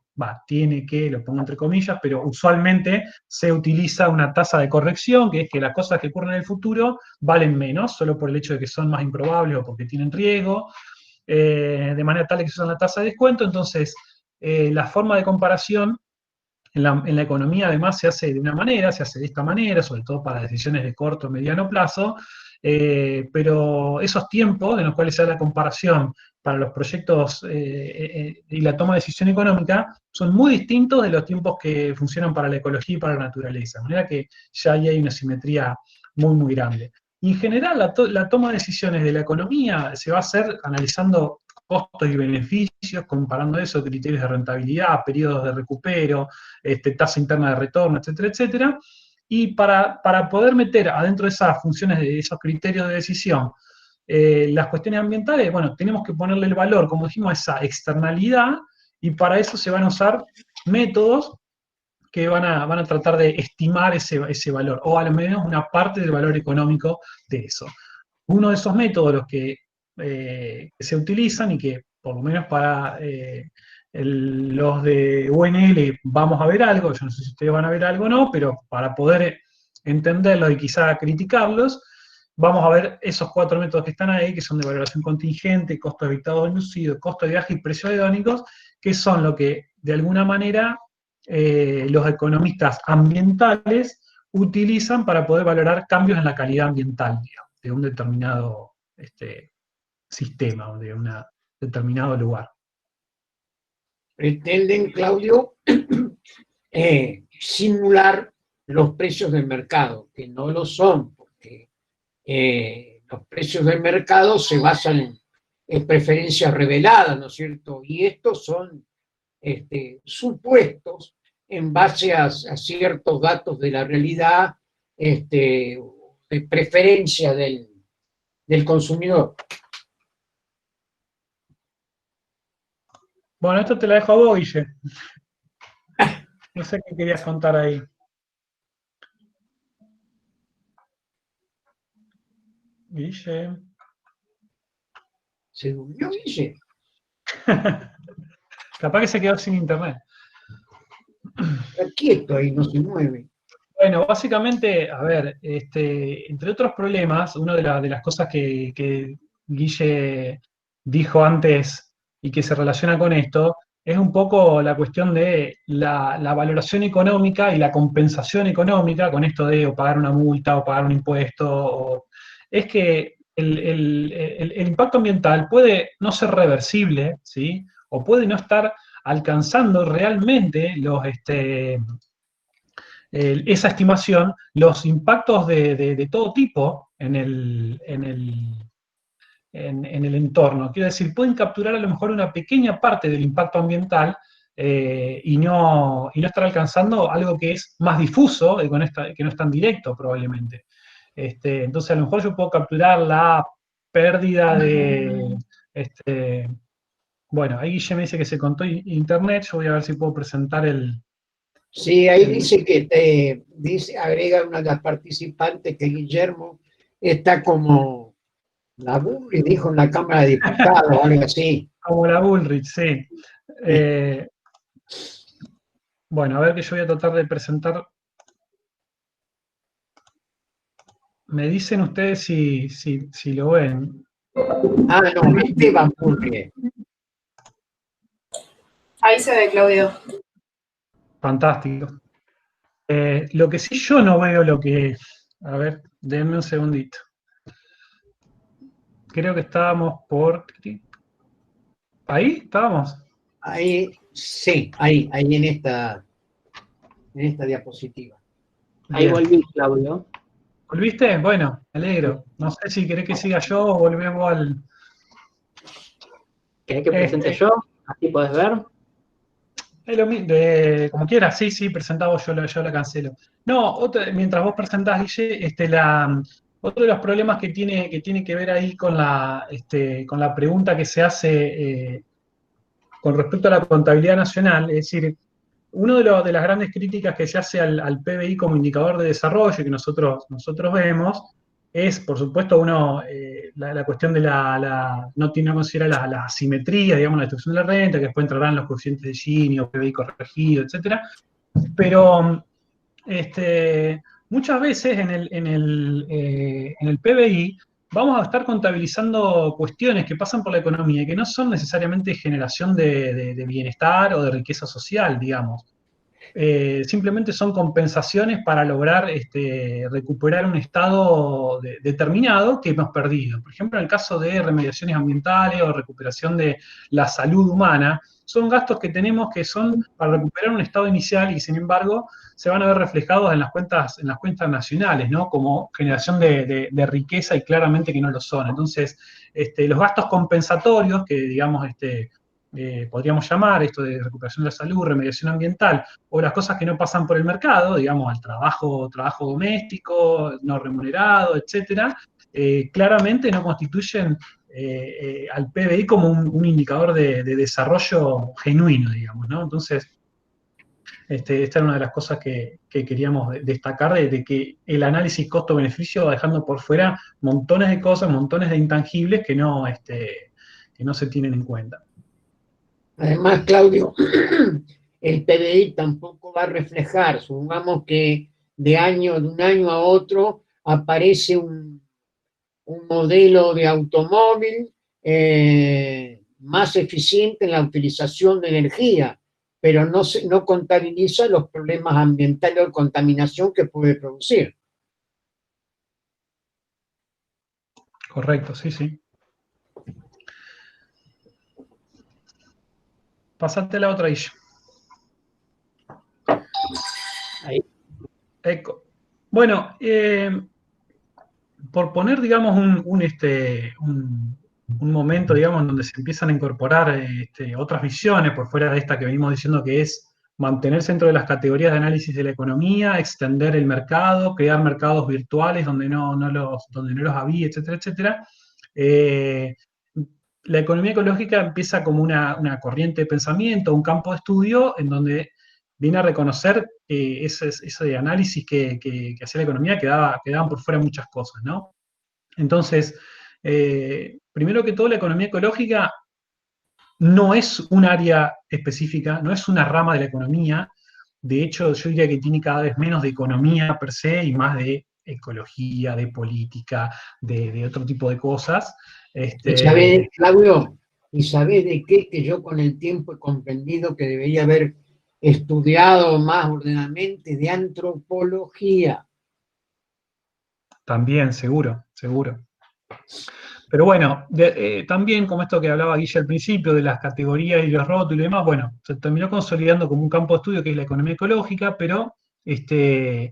tiene que, lo pongo entre comillas, pero usualmente se utiliza una tasa de corrección, que es que las cosas que ocurren en el futuro valen menos, solo por el hecho de que son más improbables o porque tienen riesgo, de manera tal que se usa la tasa de descuento. Entonces, la forma de comparación en la economía además se hace de una manera, se hace de esta manera, sobre todo para decisiones de corto o mediano plazo, pero esos tiempos en los cuales se da la comparación para los proyectos y la toma de decisión económica son muy distintos de los tiempos que funcionan para la ecología y para la naturaleza, de manera que ya ahí hay una simetría muy, muy grande. Y en general, la toma de decisiones de la economía se va a hacer analizando costos y beneficios, comparando eso, criterios de rentabilidad, periodos de recupero, tasa interna de retorno, etcétera, etcétera. Y para poder meter adentro de esas funciones, de esos criterios de decisión, las cuestiones ambientales, bueno, tenemos que ponerle el valor, como dijimos, a esa externalidad, y para eso se van a usar métodos que van a tratar de estimar ese valor, o a lo menos una parte del valor económico de eso. Uno de esos métodos, los que se utilizan y que por lo menos para los de UNL vamos a ver algo, yo no sé si ustedes van a ver algo o no, pero para poder entenderlos y quizá criticarlos, vamos a ver esos 4 métodos que están ahí, que son de valoración contingente, costo evitado inducido, costo de viaje y precios hedónicos, que son lo que de alguna manera los economistas ambientales utilizan para poder valorar cambios en la calidad ambiental, digamos, de un determinado sistema o de un determinado lugar. Pretenden, Claudio, simular los precios del mercado, que no lo son, porque los precios del mercado se basan en preferencias reveladas, ¿no es cierto? Y estos son supuestos en base a ciertos datos de la realidad, de preferencia del consumidor. Bueno, esto te la dejo a vos, Guille. No sé qué querías contar ahí. Guille. ¿Se durmió, Guille? Capaz que se quedó sin internet. Está quieto ahí, no se mueve. Bueno, básicamente, a ver, entre otros problemas, una de las cosas que Guille dijo antes y que se relaciona con esto, es un poco la cuestión de la valoración económica y la compensación económica con esto de o pagar una multa o pagar un impuesto. Es que el impacto ambiental puede no ser reversible, ¿sí? O puede no estar alcanzando realmente esa estimación, los impactos de todo tipo en el entorno. Quiero decir, pueden capturar a lo mejor una pequeña parte del impacto ambiental y no estar alcanzando algo que es más difuso, que no es tan directo probablemente. Entonces a lo mejor yo puedo capturar la pérdida de... bueno, ahí Guille me dice que se contó internet, yo voy a ver si puedo presentar el... Sí, ahí dice que agrega una de las participantes que Guillermo está como la Bullrich, dijo en la Cámara de Diputados o algo así. Como la Bullrich, sí. Bueno, a ver que yo voy a tratar de presentar. Me dicen ustedes si lo ven. Ah, no, Esteban Bullrich. Ahí se ve, Claudio. Fantástico. Lo que sí yo no veo lo que... A ver, denme un segundito. Creo que estábamos por... ¿Ahí? ¿Estábamos? Ahí, sí, ahí en esta diapositiva. Ahí Bien. volví, Claudio. ¿Volviste? Bueno, me alegro. No sé si querés que siga yo o volvemos al... ¿Querés que presente yo? Así podés ver. Como quieras, sí, presentá vos, yo la cancelo. No, mientras vos presentás, Guille, otro de los problemas que tiene que ver ahí con la pregunta que se hace con respecto a la contabilidad nacional, es decir, una de las grandes críticas que se hace al PBI como indicador de desarrollo que nosotros vemos, es, por supuesto, la cuestión de no considera la asimetría, digamos, la distribución de la renta, que después entrarán los coeficientes de Gini o PBI corregido, etcétera. Pero muchas veces en el PBI vamos a estar contabilizando cuestiones que pasan por la economía y que no son necesariamente generación de bienestar o de riqueza social, digamos. Simplemente son compensaciones para lograr recuperar un estado determinado que hemos perdido. Por ejemplo, en el caso de remediaciones ambientales o recuperación de la salud humana, son gastos que tenemos que son para recuperar un estado inicial y, sin embargo, se van a ver reflejados en las cuentas nacionales, ¿no? Como generación de riqueza, y claramente que no lo son. Entonces, los gastos compensatorios, que digamos, podríamos llamar esto de recuperación de la salud, remediación ambiental, o las cosas que no pasan por el mercado, digamos, al trabajo doméstico, no remunerado, etcétera, claramente no constituyen al PBI como un indicador de desarrollo genuino, digamos, ¿no? Entonces, esta era una de las cosas que queríamos destacar, de que el análisis costo-beneficio va dejando por fuera montones de cosas, montones de intangibles que no se tienen en cuenta. Además, Claudio, el PBI tampoco va a reflejar, supongamos que de un año a otro aparece un modelo de automóvil más eficiente en la utilización de energía, pero no contabiliza los problemas ambientales o contaminación que puede producir. Correcto, sí, sí. Pasate la otra, Isha. Ahí. Eco. Bueno, por poner, digamos, un momento, digamos, en donde se empiezan a incorporar otras visiones por fuera de esta que venimos diciendo, que es mantenerse dentro de las categorías de análisis de la economía, extender el mercado, crear mercados virtuales donde no los había, etcétera, etcétera. La economía ecológica empieza como una corriente de pensamiento, un campo de estudio en donde viene a reconocer ese análisis que hacía la economía, quedaban por fuera muchas cosas, ¿no? Entonces, primero que todo, la economía ecológica no es un área específica, no es una rama de la economía. De hecho, yo diría que tiene cada vez menos de economía per se y más de ecología, de política, de otro tipo de cosas. ¿Y sabés, Claudio, y sabés de qué? Que yo con el tiempo he comprendido que debería haber estudiado más ordenadamente de antropología. También, seguro, seguro. Pero bueno, también como esto que hablaba Guille al principio, de las categorías y los rótulos y demás, bueno, se terminó consolidando como un campo de estudio que es la economía ecológica, pero que,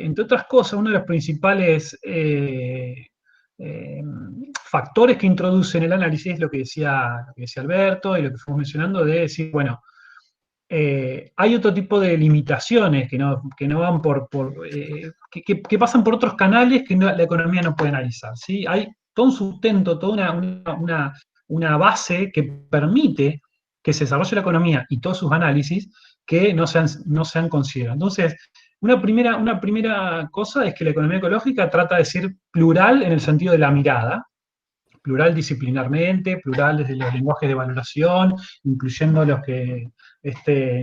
entre otras cosas, uno de los principales factores que introduce en el análisis es lo que decía Alberto y lo que fuimos mencionando, de decir, bueno, hay otro tipo de limitaciones que no van que pasan por otros canales que la economía no puede analizar, ¿sí? Hay todo un sustento, toda una base que permite que se desarrolle la economía y todos sus análisis que no se han considerado. Entonces, una primera cosa es que la economía ecológica trata de ser plural en el sentido de la mirada, plural disciplinarmente, plural desde los lenguajes de valoración, incluyendo los que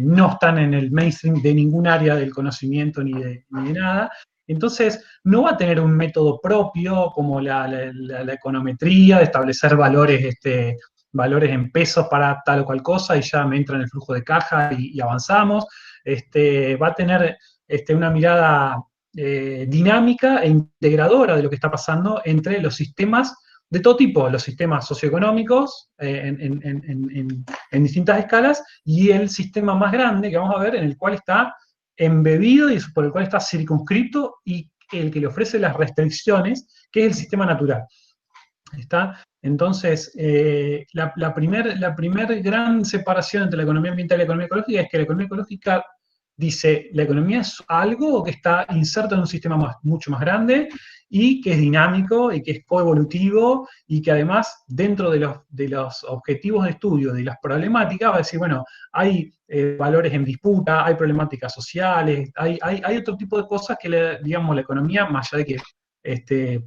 no están en el mainstream de ningún área del conocimiento ni de nada. Entonces, no va a tener un método propio como la econometría, de establecer valores en pesos para tal o cual cosa y ya me entra en el flujo de caja y avanzamos. Va a tener una mirada dinámica e integradora de lo que está pasando entre los sistemas de todo tipo, los sistemas socioeconómicos en distintas escalas, y el sistema más grande que vamos a ver, en el cual está embebido y por el cual está circunscrito, y el que le ofrece las restricciones, que es el sistema natural. ¿Está? Entonces, la primer gran separación entre la economía ambiental y la economía ecológica es que la economía ecológica dice, la economía es algo que está inserto en un sistema mucho más grande y que es dinámico y que es coevolutivo y que además dentro de los objetivos de estudio de las problemáticas va a decir, bueno, hay valores en disputa, hay problemáticas sociales, hay otro tipo de cosas que, digamos, la economía, más allá de que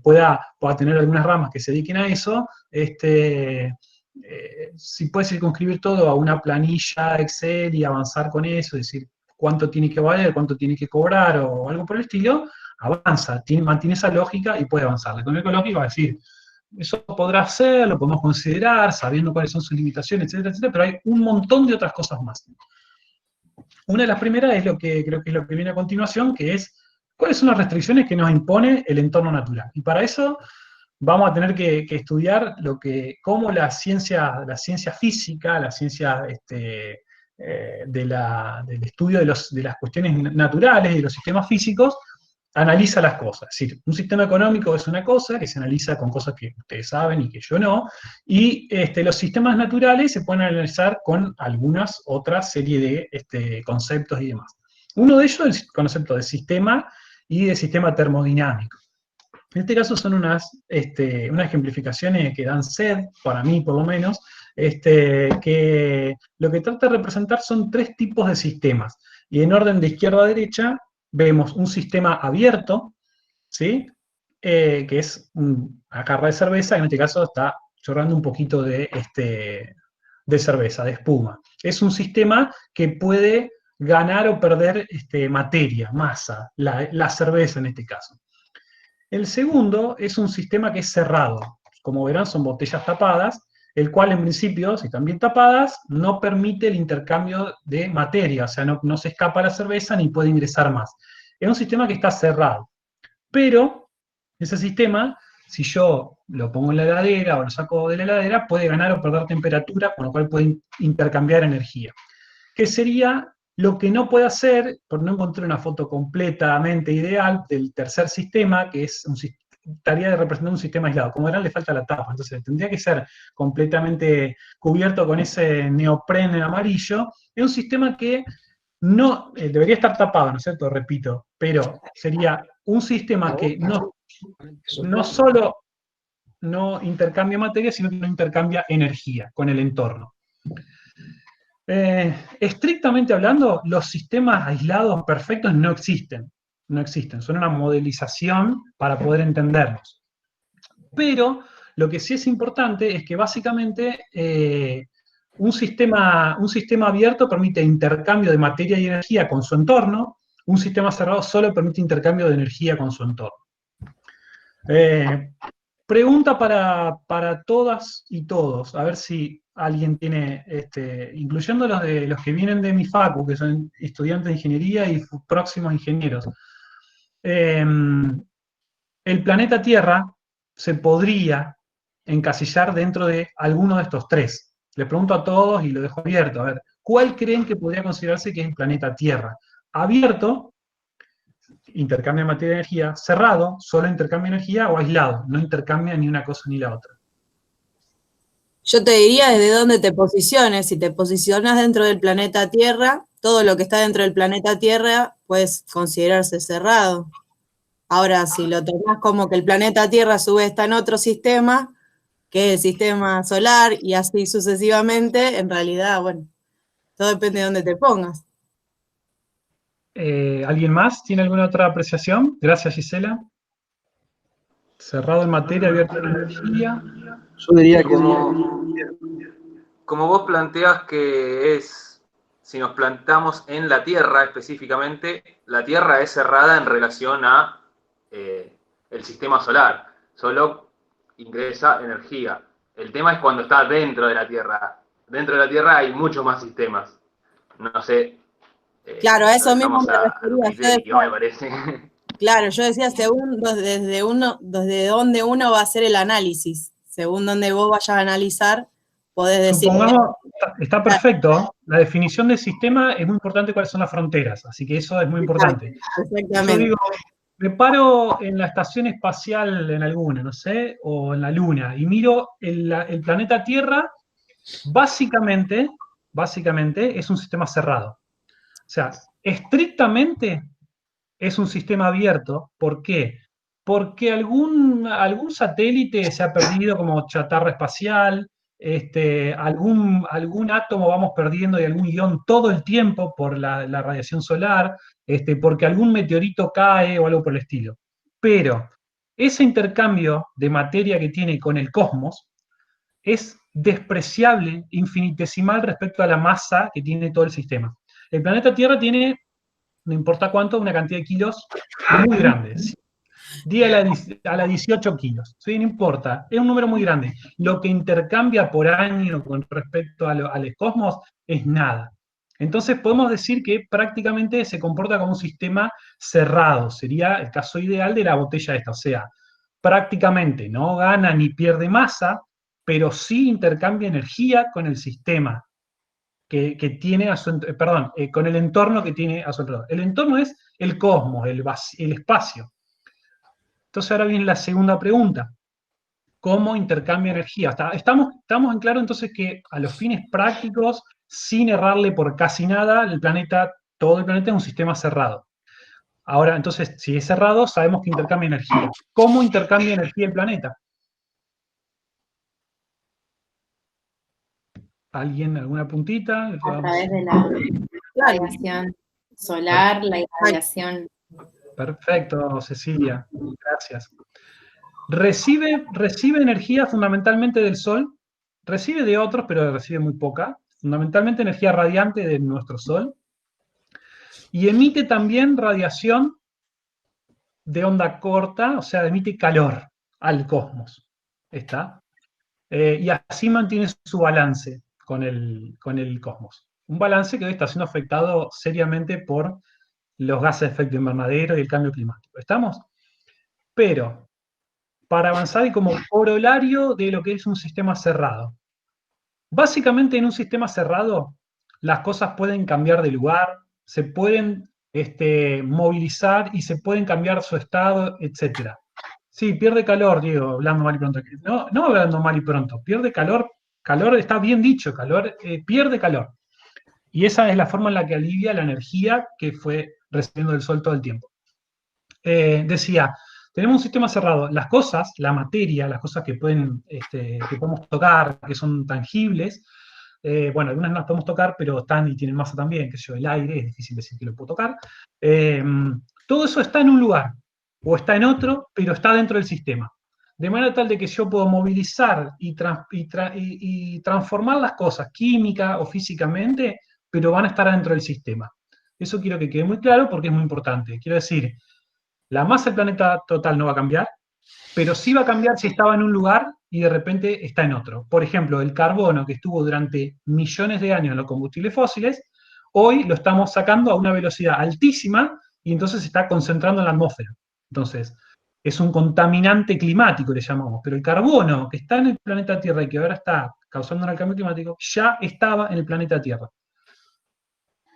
pueda tener algunas ramas que se dediquen a eso, si puede circunscribir todo a una planilla Excel y avanzar con eso, es decir, cuánto tiene que valer, cuánto tiene que cobrar o algo por el estilo, avanza, mantiene esa lógica y puede avanzar. La economía ecológica va a decir, eso podrá ser, lo podemos considerar, sabiendo cuáles son sus limitaciones, etcétera, etcétera, pero hay un montón de otras cosas más. Una de las primeras es lo que creo que es lo que viene a continuación, que es cuáles son las restricciones que nos impone el entorno natural. Y para eso vamos a tener que estudiar cómo la ciencia física, la ciencia del estudio de las cuestiones naturales, de los sistemas físicos, analiza las cosas. Es decir, un sistema económico es una cosa que se analiza con cosas que ustedes saben y que yo no, y los sistemas naturales se pueden analizar con algunas otras serie de conceptos y demás. Uno de ellos es el concepto de sistema y de sistema termodinámico. En este caso son unas ejemplificaciones que dan sed, para mí por lo menos, que lo que trata de representar son 3 tipos de sistemas. Y en orden de izquierda a derecha vemos un sistema abierto, ¿sí? Que es una jarra de cerveza, en este caso está chorrando un poquito de cerveza, de espuma. Es un sistema que puede ganar o perder materia, masa, la cerveza en este caso. El segundo es un sistema que es cerrado. Como verán, son botellas tapadas, el cual en principio, si están bien tapadas, no permite el intercambio de materia, o sea, no se escapa la cerveza ni puede ingresar más. Es un sistema que está cerrado. Pero ese sistema, si yo lo pongo en la heladera o lo saco de la heladera, puede ganar o perder temperatura, con lo cual puede intercambiar energía. ¿Qué sería lo que no puede hacer? Por no encontrar una foto completamente ideal del tercer sistema, que es tarea de representar un sistema aislado. Como verán, le falta la tapa, entonces tendría que ser completamente cubierto con ese neopren amarillo. Es un sistema que no debería estar tapado, ¿no es cierto? Repito, pero sería un sistema que no solo no intercambia materia, sino que no intercambia energía con el entorno. Estrictamente hablando, los sistemas aislados perfectos no existen. No existen, son una modelización para poder entenderlos. Pero lo que sí es importante es que básicamente un sistema abierto permite intercambio de materia y energía con su entorno, un sistema cerrado solo permite intercambio de energía con su entorno. Pregunta para todas y todos, a ver si alguien tiene, incluyendo los que vienen de mi facu, que son estudiantes de ingeniería y próximos ingenieros. El planeta Tierra se podría encasillar dentro de alguno de estos 3. Les pregunto a todos y lo dejo abierto, a ver, ¿cuál creen que podría considerarse que es el planeta Tierra? Abierto, intercambia materia y energía; cerrado, solo intercambia energía; o aislado, no intercambia ni una cosa ni la otra. Yo te diría desde dónde te posiciones. Si te posicionas dentro del planeta Tierra, todo lo que está dentro del planeta Tierra puede considerarse cerrado. Ahora, si lo tomás como que el planeta Tierra a su vez está en otro sistema, que es el sistema solar, y así sucesivamente, en realidad, bueno, todo depende de dónde te pongas. ¿Alguien más tiene alguna otra apreciación? Gracias, Gisela. Cerrado en materia, abierto en energía. Yo diría que como vos planteás que es, si nos plantamos en la Tierra específicamente, la Tierra es cerrada en relación a el sistema solar, solo ingresa energía. El tema es cuando está dentro de la Tierra. Dentro de la Tierra hay muchos más sistemas. No sé. Claro, a eso mismo me refería. Me parece. Claro, yo decía según desde donde uno va a hacer el análisis. Según donde vos vayas a analizar, podés decir... Supongamos, está perfecto. La definición de sistema es muy importante, cuáles son las fronteras, así que eso es muy importante. Exactamente. Yo digo, me paro en la estación espacial en alguna, no sé, o en la Luna, y miro el planeta Tierra, básicamente es un sistema cerrado. O sea, estrictamente es un sistema abierto. ¿Por qué? Porque algún satélite se ha perdido como chatarra espacial, algún átomo vamos perdiendo y algún ion todo el tiempo por la radiación solar, porque algún meteorito cae o algo por el estilo. Pero ese intercambio de materia que tiene con el cosmos es despreciable, infinitesimal respecto a la masa que tiene todo el sistema. El planeta Tierra tiene, no importa cuánto, una cantidad de kilos muy grande. 10 a la 18 kilos. ¿Sí? No importa, es un número muy grande. Lo que intercambia por año con respecto al cosmos es nada. Entonces podemos decir que prácticamente se comporta como un sistema cerrado. Sería el caso ideal de la botella esta. O sea, prácticamente no gana ni pierde masa, pero sí intercambia energía con el sistema que tiene a su, perdón, con el entorno que tiene a su alrededor. El entorno es el cosmos, el espacio. Entonces ahora viene la segunda pregunta. ¿Cómo intercambia energía? Estamos en claro entonces que a los fines prácticos, sin errarle por casi nada, todo el planeta es un sistema cerrado. Ahora, entonces, si es cerrado, sabemos que intercambia energía. ¿Cómo intercambia energía el planeta? ¿Alguien, alguna puntita? A través de la radiación solar, la irradiación. Perfecto, Cecilia. Gracias. Recibe energía fundamentalmente del Sol, recibe de otros, pero recibe muy poca, fundamentalmente energía radiante de nuestro Sol, y emite también radiación de onda corta, o sea, emite calor al cosmos. ¿Está? Y así mantiene su balance con el cosmos. Un balance que hoy está siendo afectado seriamente por los gases de efecto invernadero y el cambio climático. ¿Estamos? Pero, para avanzar y como corolario de lo que es un sistema cerrado. Básicamente en un sistema cerrado las cosas pueden cambiar de lugar, se pueden movilizar y se pueden cambiar su estado, etc. Sí, pierde calor, Diego, hablando mal y pronto. No hablando mal y pronto, pierde calor, está bien dicho, pierde calor. Y esa es la forma en la que alivia la energía que fue recibiendo del Sol todo el tiempo. Decía, tenemos un sistema cerrado. Las cosas, la materia, las cosas que podemos tocar, que son tangibles, bueno, algunas no las podemos tocar, pero están y tienen masa también, que el aire, es difícil decir que lo puedo tocar. Todo eso está en un lugar, o está en otro, pero está dentro del sistema. De manera tal de que yo puedo movilizar y transformar las cosas química o físicamente, pero van a estar dentro del sistema. Eso quiero que quede muy claro porque es muy importante. Quiero decir, la masa del planeta total no va a cambiar, pero sí va a cambiar si estaba en un lugar y de repente está en otro. Por ejemplo, el carbono que estuvo durante millones de años en los combustibles fósiles, hoy lo estamos sacando a una velocidad altísima y entonces se está concentrando en la atmósfera. Entonces, es un contaminante climático, le llamamos, pero el carbono que está en el planeta Tierra y que ahora está causando el cambio climático, ya estaba en el planeta Tierra.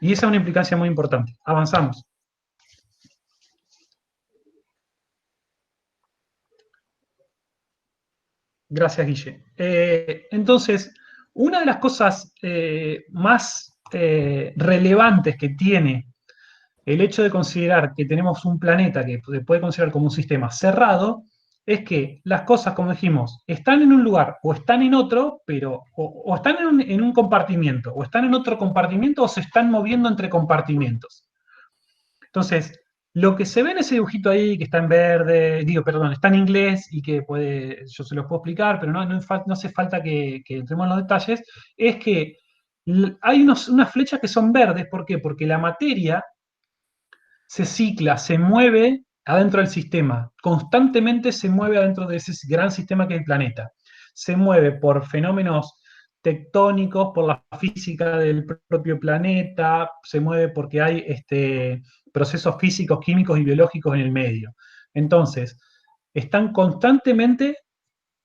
Y esa es una implicancia muy importante. Avanzamos. Gracias, Guille. Entonces, una de las cosas más relevantes que tiene el hecho de considerar que tenemos un planeta que se puede considerar como un sistema cerrado, es que las cosas, como dijimos, están en un lugar o están en otro, pero o están en un compartimiento, o están en otro compartimiento, o se están moviendo entre compartimentos. Entonces, lo que se ve en ese dibujito ahí, que está en verde, está en inglés y que yo se los puedo explicar, pero no hace falta que entremos en los detalles, es que hay unas flechas que son verdes. ¿Por qué? Porque la materia se cicla, se mueve adentro del sistema, constantemente se mueve adentro de ese gran sistema que es el planeta. Se mueve por fenómenos tectónicos, por la física del propio planeta, se mueve porque hay procesos físicos, químicos y biológicos en el medio. Entonces, están constantemente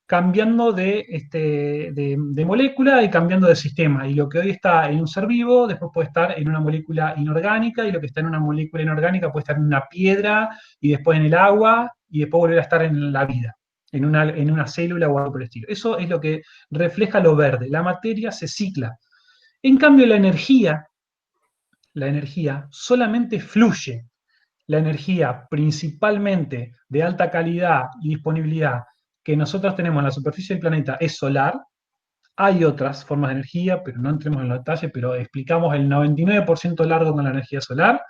cambiando de molécula y cambiando de sistema. Y lo que hoy está en un ser vivo, después puede estar en una molécula inorgánica, y lo que está en una molécula inorgánica puede estar en una piedra, y después en el agua, y después volver a estar en la vida, en una célula o algo por el estilo. Eso es lo que refleja lo verde. La materia se cicla. En cambio, la energía solamente fluye. La energía principalmente de alta calidad y disponibilidad que nosotros tenemos en la superficie del planeta es solar. Hay otras formas de energía, pero no entremos en los detalles, pero explicamos el 99% largo con la energía solar.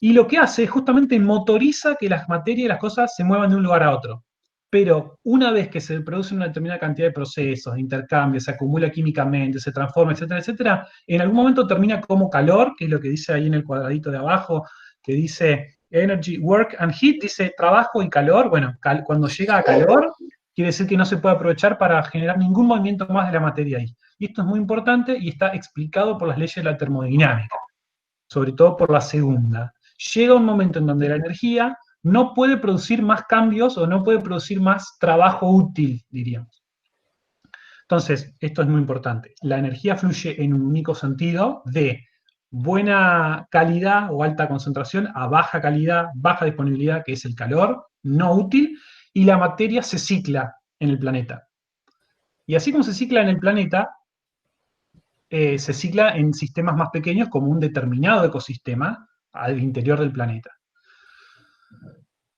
Y lo que hace es justamente motoriza que las materias y las cosas se muevan de un lugar a otro. Pero una vez que se produce una determinada cantidad de procesos, de intercambios, se acumula químicamente, se transforma, etcétera, etcétera, en algún momento termina como calor, que es lo que dice ahí en el cuadradito de abajo, que dice energy, work and heat, dice trabajo y calor. Bueno, cuando llega a calor, quiere decir que no se puede aprovechar para generar ningún movimiento más de la materia ahí. Y esto es muy importante y está explicado por las leyes de la termodinámica, sobre todo por la segunda. Llega un momento en donde la energía no puede producir más cambios o no puede producir más trabajo útil, diríamos. Entonces, esto es muy importante. La energía fluye en un único sentido, de buena calidad o alta concentración a baja calidad, baja disponibilidad, que es el calor, no útil, y la materia se cicla en el planeta. Y así como se cicla en el planeta, se cicla en sistemas más pequeños como un determinado ecosistema al interior del planeta.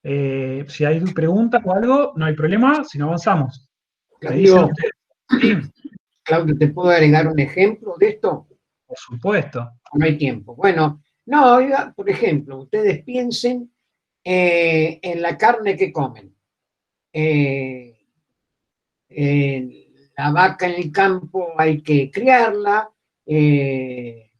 Si hay preguntas o algo, no hay problema, si no avanzamos. Claudio, Sí, Claudio, ¿te puedo agregar un ejemplo de esto? por supuesto. No hay tiempo. Bueno, no, oiga, por ejemplo, ustedes piensen en la carne que comen. La vaca en el campo hay que criarla,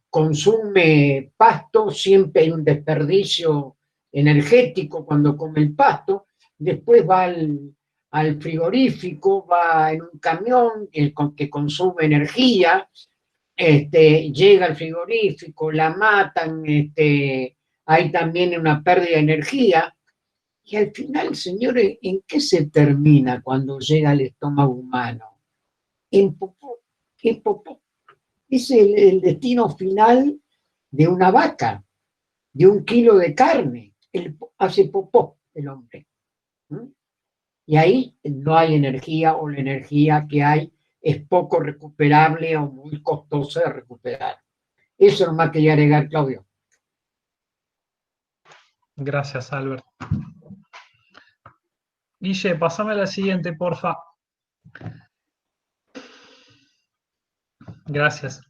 consume pasto, siempre hay un desperdicio energético cuando come el pasto, después va al frigorífico, va en un camión que consume energía, llega al frigorífico, la matan, hay también una pérdida de energía. Y al final, señores, ¿en qué se termina cuando llega al estómago humano? En popó. En popó. Es el destino final de una vaca, de 1 kilo de carne. Hace popó el hombre. Y ahí no hay energía, o la energía que hay es poco recuperable o muy costosa de recuperar. Eso nomás quería agregar, Claudio. Gracias, Albert. Guille, pasame a la siguiente, porfa. Gracias.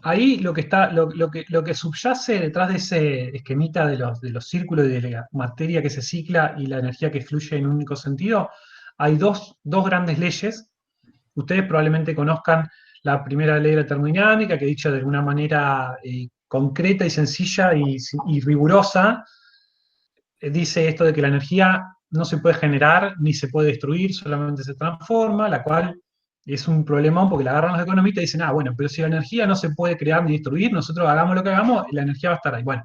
Ahí lo que subyace detrás de ese esquemita de los círculos y de la materia que se cicla y la energía que fluye en un único sentido, hay dos grandes leyes. Ustedes probablemente conozcan la primera ley de la termodinámica, que dicho de alguna manera concreta y sencilla y rigurosa, dice esto de que la energía no se puede generar ni se puede destruir, solamente se transforma, la cual es un problemón porque la agarran los economistas y dicen, bueno, pero si la energía no se puede crear ni destruir, nosotros hagamos lo que hagamos, la energía va a estar ahí. Bueno,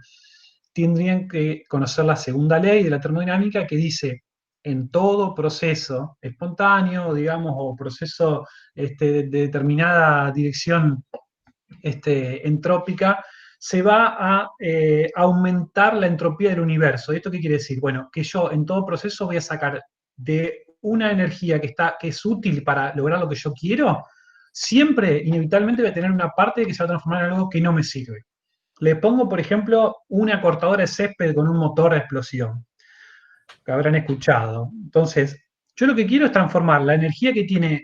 tendrían que conocer la segunda ley de la termodinámica que dice, en todo proceso espontáneo, digamos, o proceso de determinada dirección entrópica, se va a aumentar la entropía del universo. ¿Y esto qué quiere decir? Bueno, que yo en todo proceso voy a sacar de una energía que es útil para lograr lo que yo quiero, siempre, inevitablemente, voy a tener una parte que se va a transformar en algo que no me sirve. Le pongo, por ejemplo, una cortadora de césped con un motor a explosión, que habrán escuchado. Entonces, yo lo que quiero es transformar la energía que tiene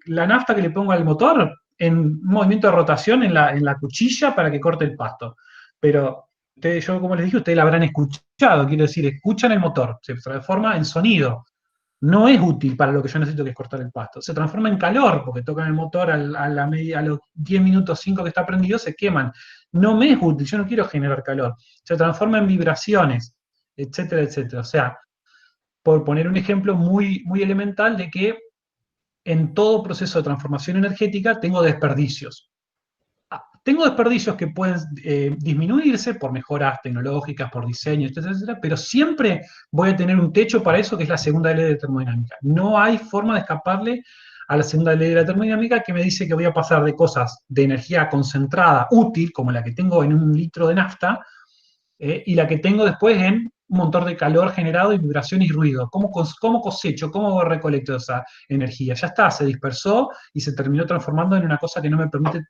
la nafta que le pongo al motor en un movimiento de rotación en la cuchilla para que corte el pasto. Pero yo, como les dije, ustedes la habrán escuchado, quiero decir, escuchan el motor, se transforma en sonido. No es útil para lo que yo necesito, que es cortar el pasto. Se transforma en calor, porque tocan el motor a los 10 minutos, 5 que está prendido, se queman. No me es útil, yo no quiero generar calor. Se transforma en vibraciones, etcétera, etcétera. O sea, por poner un ejemplo muy, muy elemental de que en todo proceso de transformación energética tengo desperdicios. Tengo desperdicios que pueden disminuirse por mejoras tecnológicas, por diseño, etcétera, etcétera, pero siempre voy a tener un techo para eso, que es la segunda ley de termodinámica. No hay forma de escaparle a la segunda ley de la termodinámica, que me dice que voy a pasar de cosas de energía concentrada, útil, como la que tengo en 1 litro de nafta, y la que tengo después en un montón de calor generado y vibraciones y ruido. ¿Cómo cosecho? ¿Cómo recolecto esa energía? Ya está, se dispersó y se terminó transformando en una cosa que no me permite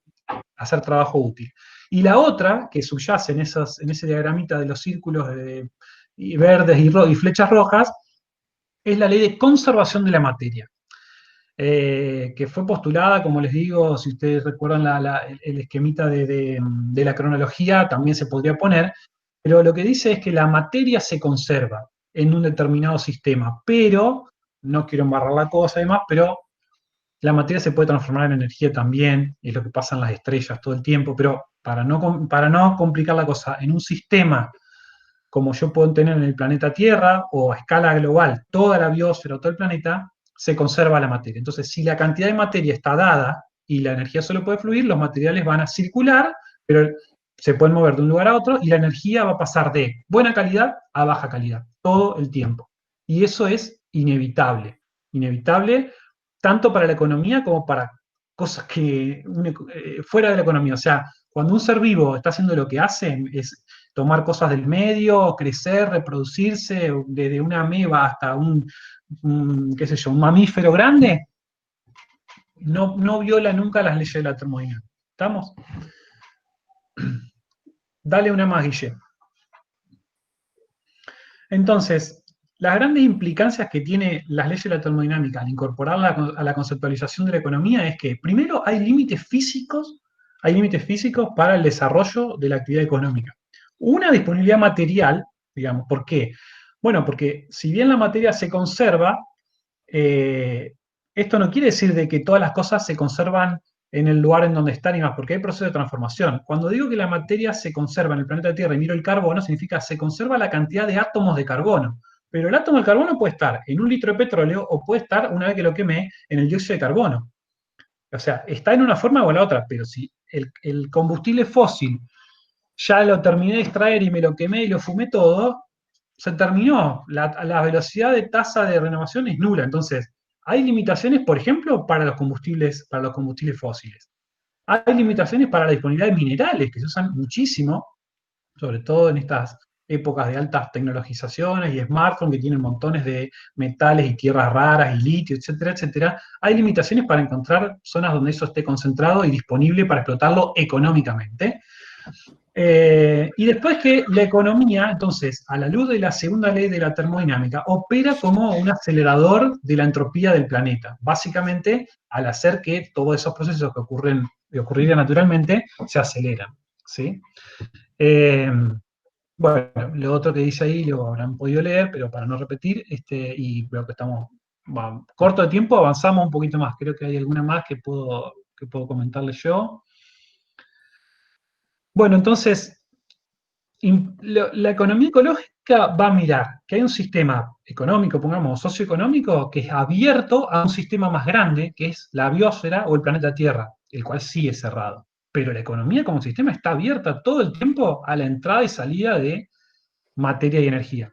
hacer trabajo útil. Y la otra, que subyace en ese diagramita de los círculos verdes y flechas rojas, es la ley de conservación de la materia, que fue postulada, como les digo, si ustedes recuerdan el esquemita de la cronología, también se podría poner, Pero lo que dice es que la materia se conserva en un determinado sistema, pero, no quiero embarrar la cosa además, pero la materia se puede transformar en energía también, es lo que pasa en las estrellas todo el tiempo, pero para no complicar la cosa, en un sistema como yo puedo tener en el planeta Tierra, o a escala global, toda la biosfera o todo el planeta, se conserva la materia. Entonces, si la cantidad de materia está dada y la energía solo puede fluir, los materiales van a circular, pero se pueden mover de un lugar a otro y la energía va a pasar de buena calidad a baja calidad, todo el tiempo. Y eso es inevitable. Inevitable tanto para la economía como para cosas que fuera de la economía. O sea, cuando un ser vivo está haciendo lo que hace, es tomar cosas del medio, crecer, reproducirse, desde una ameba hasta qué sé yo, un mamífero grande, no viola nunca las leyes de la termodinámica. ¿Estamos? Dale una más, Guille. Entonces, las grandes implicancias que tiene las leyes de la termodinámica al incorporarla a la conceptualización de la economía es que, primero, hay límites físicos para el desarrollo de la actividad económica. Una disponibilidad material, digamos, ¿por qué? Bueno, porque si bien la materia se conserva, esto no quiere decir de que todas las cosas se conservan en el lugar en donde están y más, porque hay proceso de transformación. Cuando digo que la materia se conserva en el planeta Tierra y miro el carbono, significa se conserva la cantidad de átomos de carbono. Pero el átomo de carbono puede estar en un litro de petróleo o puede estar, una vez que lo quemé, en el dióxido de carbono. O sea, está en una forma o en la otra, pero si el combustible fósil ya lo terminé de extraer y me lo quemé y lo fumé todo, se terminó. La velocidad de tasa de renovación es nula. Entonces, hay limitaciones, por ejemplo, para los combustibles fósiles. Hay limitaciones para la disponibilidad de minerales, que se usan muchísimo, sobre todo en estas épocas de altas tecnologizaciones y smartphones que tienen montones de metales y tierras raras y litio, etcétera, etcétera. Hay limitaciones para encontrar zonas donde eso esté concentrado y disponible para explotarlo económicamente. Y después que la economía, entonces, a la luz de la segunda ley de la termodinámica, opera como un acelerador de la entropía del planeta, básicamente al hacer que todos esos procesos que ocurrirían naturalmente se aceleran, ¿sí? Bueno, lo otro que dice ahí lo habrán podido leer, pero para no repetir, y veo que estamos corto de tiempo, avanzamos un poquito más. Creo que hay alguna más que puedo comentarles yo. Bueno, entonces, la economía ecológica va a mirar que hay un sistema económico, pongamos socioeconómico, que es abierto a un sistema más grande, que es la biosfera o el planeta Tierra, el cual sí es cerrado. Pero la economía como sistema está abierta todo el tiempo a la entrada y salida de materia y energía.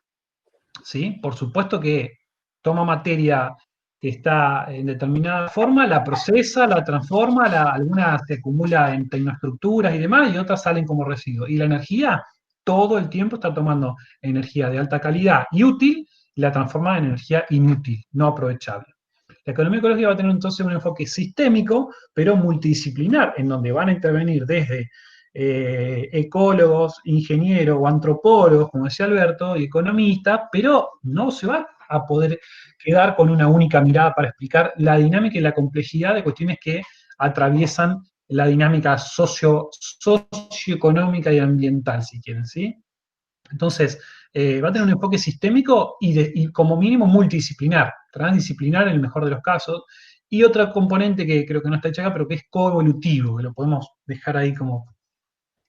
¿Sí? Por supuesto que toma materia que está en determinada forma, la procesa, la transforma, alguna se acumula en tecnoestructuras y demás, y otras salen como residuos. Y la energía todo el tiempo está tomando energía de alta calidad y útil, y la transforma en energía inútil, no aprovechable. La economía ecológica va a tener entonces un enfoque sistémico, pero multidisciplinar, en donde van a intervenir desde ecólogos, ingenieros o antropólogos, como decía Alberto, y economistas, pero no se va a poder quedar con una única mirada para explicar la dinámica y la complejidad de cuestiones que atraviesan la dinámica socioeconómica y ambiental, si quieren, ¿sí? Entonces, va a tener un enfoque sistémico y como mínimo multidisciplinar, transdisciplinar en el mejor de los casos, y otro componente que creo que no está hecho acá, pero que es coevolutivo, que lo podemos dejar ahí como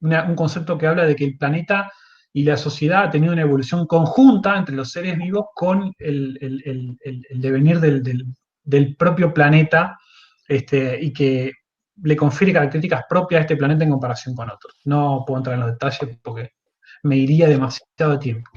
un concepto que habla de que el planeta y la sociedad ha tenido una evolución conjunta entre los seres vivos con el devenir del propio planeta, y que le confiere características propias a este planeta en comparación con otros. No puedo entrar en los detalles porque me iría demasiado tiempo.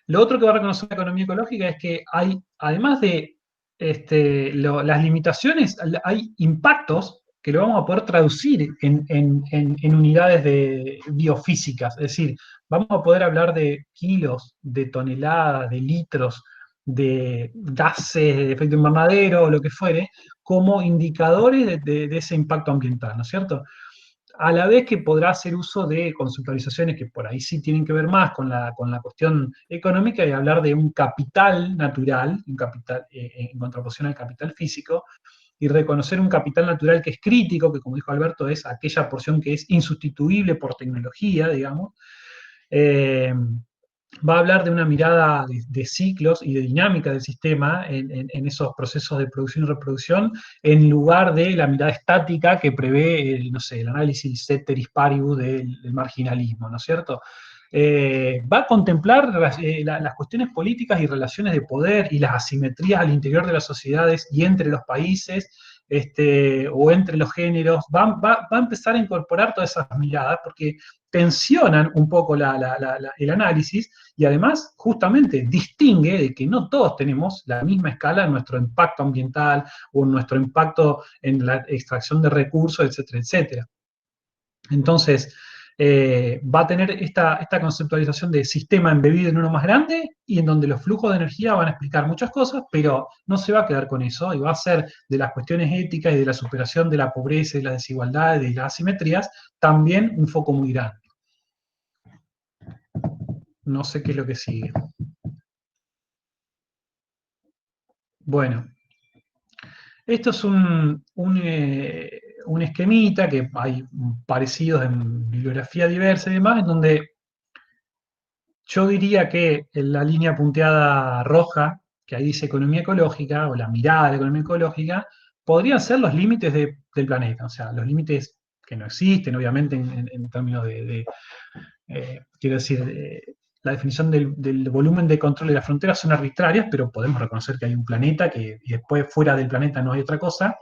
Lo otro que va a reconocer la economía ecológica es que hay, además de las limitaciones, hay impactos que lo vamos a poder traducir en unidades de biofísicas. Es decir, vamos a poder hablar de kilos, de toneladas, de litros, de gases de efecto invernadero o lo que fuere, como indicadores de ese impacto ambiental, ¿no es cierto? A la vez que podrá hacer uso de conceptualizaciones que por ahí sí tienen que ver más con la cuestión económica y hablar de un capital natural, un capital en contraposición al capital físico, y reconocer un capital natural que es crítico, que como dijo Alberto, es aquella porción que es insustituible por tecnología, digamos. Va a hablar de una mirada de ciclos y de dinámica del sistema en esos procesos de producción y reproducción, en lugar de la mirada estática que prevé, no sé, el análisis ceteris paribus del marginalismo, ¿no es cierto? Va a contemplar las cuestiones políticas y relaciones de poder y las asimetrías al interior de las sociedades y entre los países, o entre los géneros. Va a empezar a incorporar todas esas miradas porque tensionan un poco el análisis y además justamente distingue de que no todos tenemos la misma escala en nuestro impacto ambiental o en nuestro impacto en la extracción de recursos, etcétera, etcétera. Entonces, va a tener esta conceptualización de sistema embebido en uno más grande y en donde los flujos de energía van a explicar muchas cosas, pero no se va a quedar con eso y va a ser de las cuestiones éticas y de la superación de la pobreza y las desigualdades y las asimetrías también un foco muy grande. No sé qué es lo que sigue. Bueno, esto es un esquemita que hay parecidos en bibliografía diversa y demás, en donde yo diría que en la línea punteada roja, que ahí dice economía ecológica, o la mirada de la economía ecológica, podrían ser los límites del planeta, o sea, los límites que no existen, obviamente, en términos quiero decir, la definición del volumen de control de las fronteras son arbitrarias, pero podemos reconocer que hay un planeta y después fuera del planeta no hay otra cosa.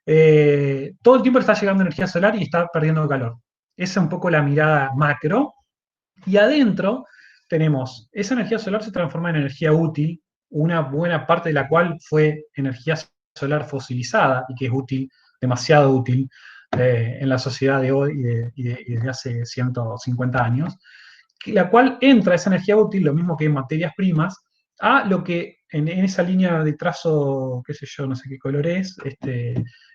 Todo el tiempo está llegando energía solar y está perdiendo calor. Esa es un poco la mirada macro. Y adentro tenemos, esa energía solar se transforma en energía útil, una buena parte de la cual fue energía solar fosilizada y que es útil, demasiado útil, en la sociedad de hoy y desde hace 150 años, la cual entra esa energía útil, lo mismo que en materias primas, a lo que en esa línea de trazo, qué sé yo, no sé qué color es,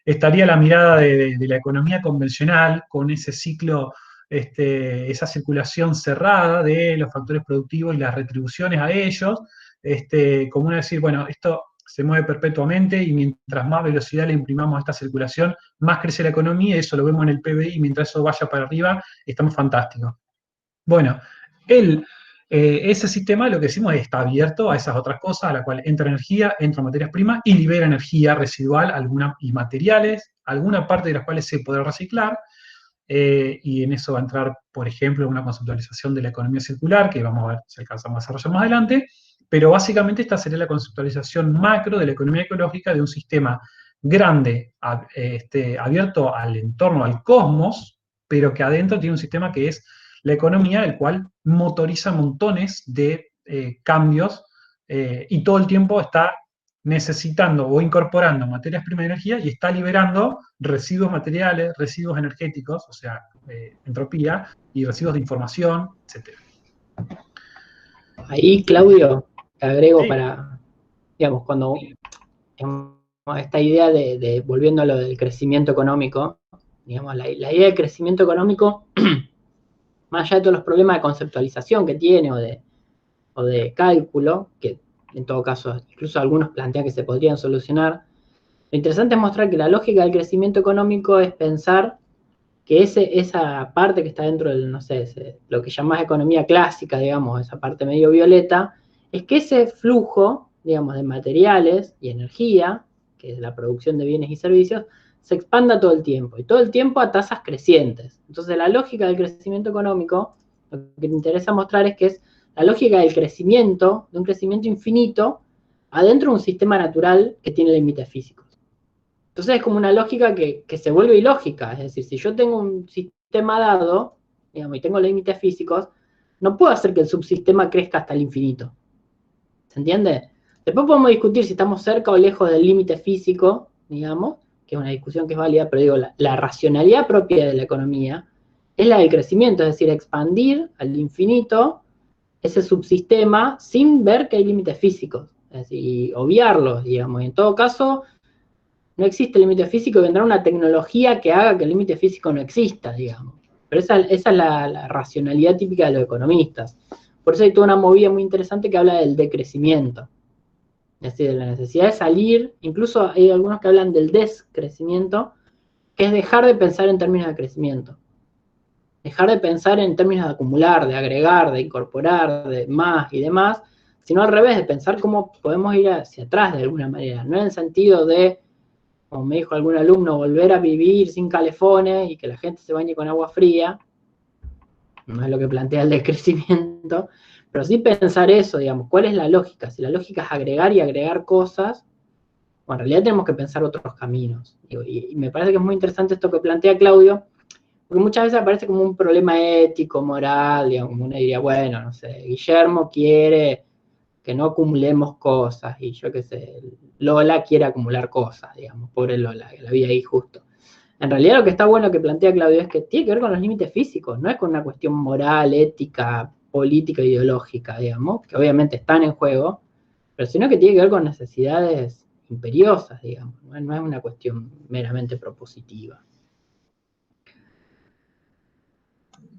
estaría la mirada de la economía convencional, con ese ciclo, esa circulación cerrada de los factores productivos y las retribuciones a ellos, como una decir, bueno, esto se mueve perpetuamente y mientras más velocidad le imprimamos a esta circulación, más crece la economía, y eso lo vemos en el PBI, y mientras eso vaya para arriba, estamos fantásticos. Bueno, ese sistema, lo que decimos, está abierto a esas otras cosas, a la cual entra energía, entra materias primas y libera energía residual y materiales, alguna parte de las cuales se puede reciclar, y en eso va a entrar, por ejemplo, una conceptualización de la economía circular, que vamos a ver si alcanzamos a desarrollar más adelante, pero básicamente esta sería la conceptualización macro de la economía ecológica de un sistema grande, abierto al entorno, al cosmos, pero que adentro tiene un sistema que es la economía, el cual motoriza montones de cambios y todo el tiempo está necesitando o incorporando materias primas de energía y está liberando residuos materiales, residuos energéticos, o sea, entropía, y residuos de información, etc. Ahí, Claudio, te agrego Sí. para, digamos, cuando esta idea volviendo a lo del crecimiento económico, digamos, la idea de crecimiento económico, más allá de todos los problemas de conceptualización que tiene o de cálculo, que en todo caso incluso algunos plantean que se podrían solucionar, lo interesante es mostrar que la lógica del crecimiento económico es pensar que esa parte que está dentro del, no sé, lo que llamás economía clásica, digamos, esa parte medio violeta, es que ese flujo, digamos, de materiales y energía, que es la producción de bienes y servicios, se expanda todo el tiempo, y todo el tiempo a tasas crecientes. Entonces la lógica del crecimiento económico, lo que me interesa mostrar es que es la lógica del crecimiento, de un crecimiento infinito, adentro de un sistema natural que tiene límites físicos. Entonces es como una lógica que se vuelve ilógica, es decir, si yo tengo un sistema dado, digamos, y tengo límites físicos, no puedo hacer que el subsistema crezca hasta el infinito. ¿Se entiende? Después podemos discutir si estamos cerca o lejos del límite físico, digamos, que es una discusión que es válida, pero digo, la racionalidad propia de la economía es la del crecimiento, es decir, expandir al infinito ese subsistema sin ver que hay límites físicos, es decir, obviarlos, digamos, y en todo caso no existe límite físico y vendrá una tecnología que haga que el límite físico no exista, digamos. Pero esa es la racionalidad típica de los economistas. Por eso hay toda una movida muy interesante que habla del decrecimiento. Es decir, de la necesidad de salir, incluso hay algunos que hablan del descrecimiento, que es dejar de pensar en términos de crecimiento. Dejar de pensar en términos de acumular, de agregar, de incorporar, de más y demás, sino al revés, de pensar cómo podemos ir hacia atrás de alguna manera, no en el sentido de, como me dijo algún alumno, volver a vivir sin calefones y que la gente se bañe con agua fría, no es lo que plantea el decrecimiento, pero sí pensar eso, digamos, ¿cuál es la lógica? Si la lógica es agregar y agregar cosas, bueno, en realidad tenemos que pensar otros caminos. Y me parece que es muy interesante esto que plantea Claudio, porque muchas veces aparece como un problema ético, moral, digamos, como uno diría, bueno, no sé, Guillermo quiere que no acumulemos cosas, y yo qué sé, Lola quiere acumular cosas, digamos, pobre Lola, que la vi ahí justo. En realidad lo que está bueno que plantea Claudio es que tiene que ver con los límites físicos, no es con una cuestión moral, ética, política, ideológica, digamos, que obviamente están en juego, pero sino que tiene que ver con necesidades imperiosas, digamos, no es una cuestión meramente propositiva.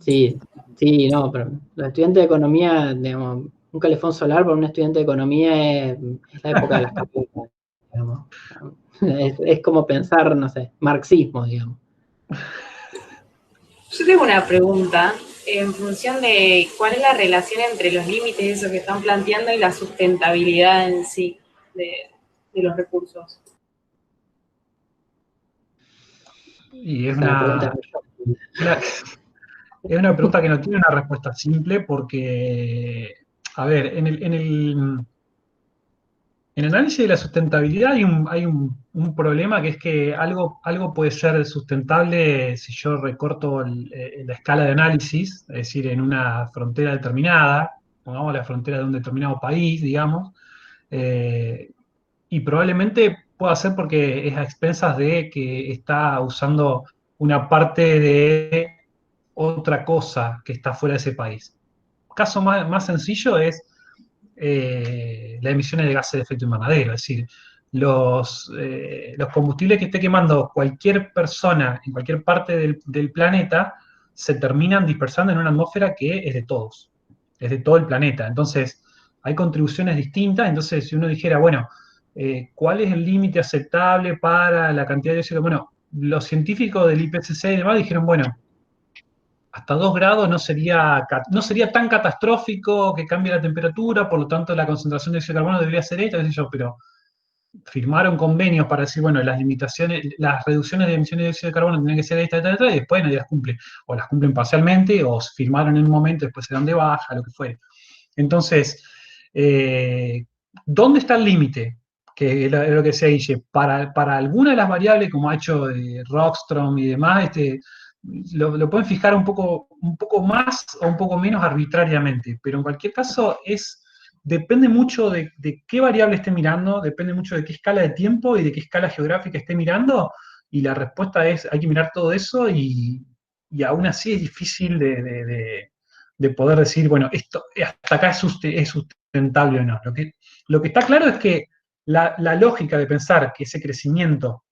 Sí, sí, no, pero los estudiantes de economía, digamos, un calefón solar para un estudiante de economía es la época de las capuchas, digamos. Es como pensar, no sé, marxismo, digamos. Yo tengo una pregunta en función de cuál es la relación entre los límites de eso que están planteando y la sustentabilidad en sí de los recursos. Y es Esa pregunta es una pregunta que no tiene una respuesta simple porque, a ver, en el análisis de la sustentabilidad hay un problema, que es que algo puede ser sustentable si yo recorto la escala de análisis, es decir, en una frontera determinada, pongamos la frontera de un determinado país, digamos, y probablemente pueda ser porque es a expensas de que está usando una parte de otra cosa que está fuera de ese país. Caso más sencillo es las emisiones de gases de efecto invernadero, es decir, los combustibles que esté quemando cualquier persona en cualquier parte del planeta se terminan dispersando en una atmósfera que es de todos, es de todo el planeta. Entonces, hay contribuciones distintas. Entonces, si uno dijera, bueno, ¿cuál es el límite aceptable para la cantidad de dióxido? Bueno, los científicos del IPCC y demás dijeron, bueno, hasta 2 grados no sería tan catastrófico que cambie la temperatura, por lo tanto la concentración de dióxido de carbono debería ser esta, qué sé yo, pero firmaron convenios para decir, bueno, las limitaciones, las reducciones de emisiones de dióxido de carbono tienen que ser esta, y después nadie las cumple, o las cumplen parcialmente, o firmaron en un momento, después se dan de baja, lo que fuere. Entonces, ¿dónde está el límite? Que es lo que decía Guille, para alguna de las variables, como ha hecho Rockström y demás, lo pueden fijar un poco más o un poco menos arbitrariamente, pero en cualquier caso depende mucho de qué variable esté mirando, depende mucho de qué escala de tiempo y de qué escala geográfica esté mirando, y la respuesta es, hay que mirar todo eso, y aún así es difícil de poder decir, bueno, esto hasta acá es sustentable o no. Lo que está claro es que la lógica de pensar que ese crecimiento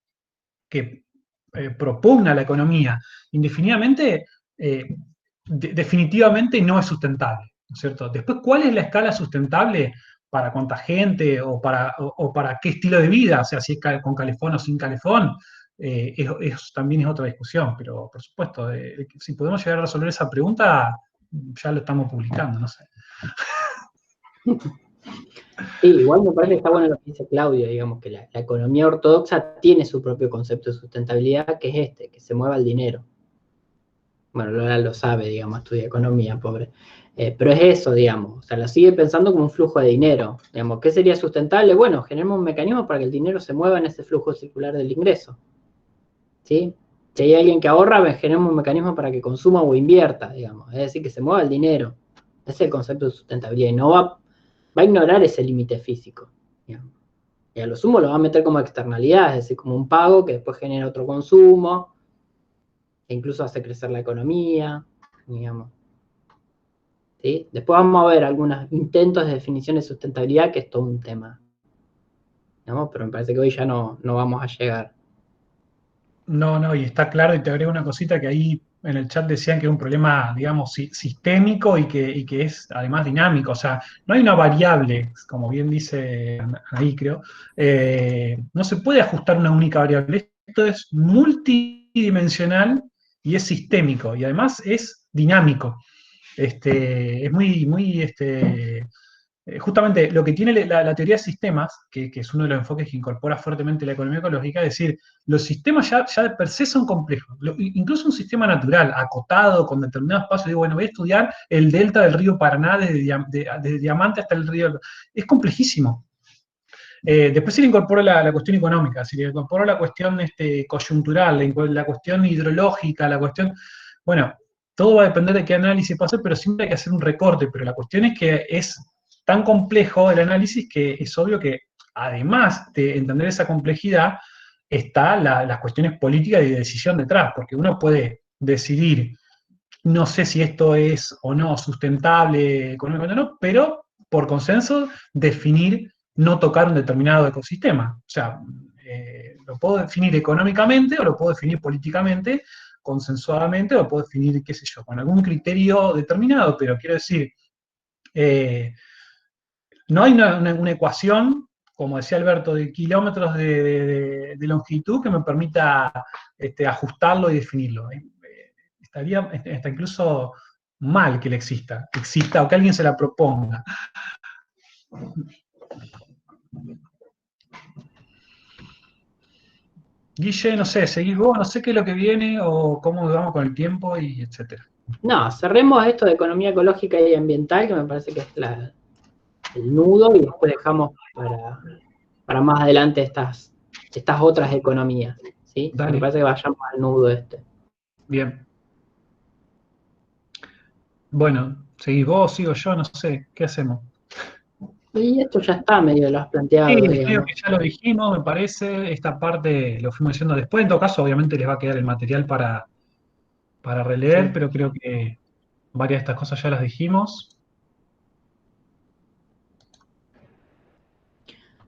que propugna la economía indefinidamente, definitivamente no es sustentable, ¿no es cierto? Después, ¿cuál es la escala sustentable para cuánta gente o para qué estilo de vida? O sea, si es con calefón o sin calefón, también es otra discusión, pero por supuesto, si podemos llegar a resolver esa pregunta, ya lo estamos publicando, no sé. Sí, igual me parece que está bueno lo que dice Claudio, digamos, que la economía ortodoxa tiene su propio concepto de sustentabilidad, que es que se mueva el dinero. Bueno, Lola lo sabe, digamos, estudia economía, pobre. Pero es eso, digamos, o sea, lo sigue pensando como un flujo de dinero. Digamos, ¿qué sería sustentable? Bueno, generemos un mecanismo para que el dinero se mueva en ese flujo circular del ingreso. ¿Sí? Si hay alguien que ahorra, generemos un mecanismo para que consuma o invierta, digamos. Es decir, que se mueva el dinero. Ese es el concepto de sustentabilidad. Y no va a ignorar ese límite físico, digamos. Y a lo sumo lo va a meter como externalidad, es decir, como un pago que después genera otro consumo, e incluso hace crecer la economía, digamos. ¿Sí? Después vamos a ver algunos intentos de definición de sustentabilidad, que es todo un tema, digamos, pero me parece que hoy ya no vamos a llegar. No, y está claro, y te agrego una cosita, que ahí en el chat decían que es un problema, digamos, sistémico y que es además dinámico. O sea, no hay una variable, como bien dice ahí, creo. No se puede ajustar una única variable. Esto es multidimensional y es sistémico. Y además es dinámico. Es muy justamente lo que tiene la teoría de sistemas, que es uno de los enfoques que incorpora fuertemente la economía ecológica, es decir, los sistemas ya de per se son complejos. Incluso un sistema natural, acotado, con determinados espacios, digo, bueno, voy a estudiar el delta del río Paraná desde Diamante hasta el río. Es complejísimo. Después se le incorpora la cuestión económica, se le incorpora la cuestión coyuntural, la cuestión hidrológica, la cuestión. Bueno, todo va a depender de qué análisis pase, pero siempre hay que hacer un recorte. Pero la cuestión es que es tan complejo el análisis que es obvio que, además de entender esa complejidad, está las cuestiones políticas y de decisión detrás, porque uno puede decidir, no sé si esto es o no sustentable económicamente o no, pero por consenso definir no tocar un determinado ecosistema. O sea, lo puedo definir económicamente o lo puedo definir políticamente, consensuadamente, o lo puedo definir, qué sé yo, con algún criterio determinado, pero quiero decir, no hay una ecuación, como decía Alberto, de kilómetros de longitud que me permita ajustarlo y definirlo. Estaría está incluso mal que exista, o que alguien se la proponga. Guille, no sé, seguís vos, no sé qué es lo que viene o cómo vamos con el tiempo y etcétera. No, cerremos esto de economía ecológica y ambiental, que me parece que es el nudo, y después dejamos para más adelante estas otras economías, ¿sí? Dale. Me parece que vayamos al nudo este. Bien. Bueno, seguís vos, sigo yo, no sé, ¿qué hacemos? Y esto ya está medio lo has planteado, Sí, digamos. creo que ya lo dijimos, me parece. Esta parte lo fuimos diciendo después. En todo caso, obviamente les va a quedar el material para releer, Sí. pero creo que varias de estas cosas ya las dijimos.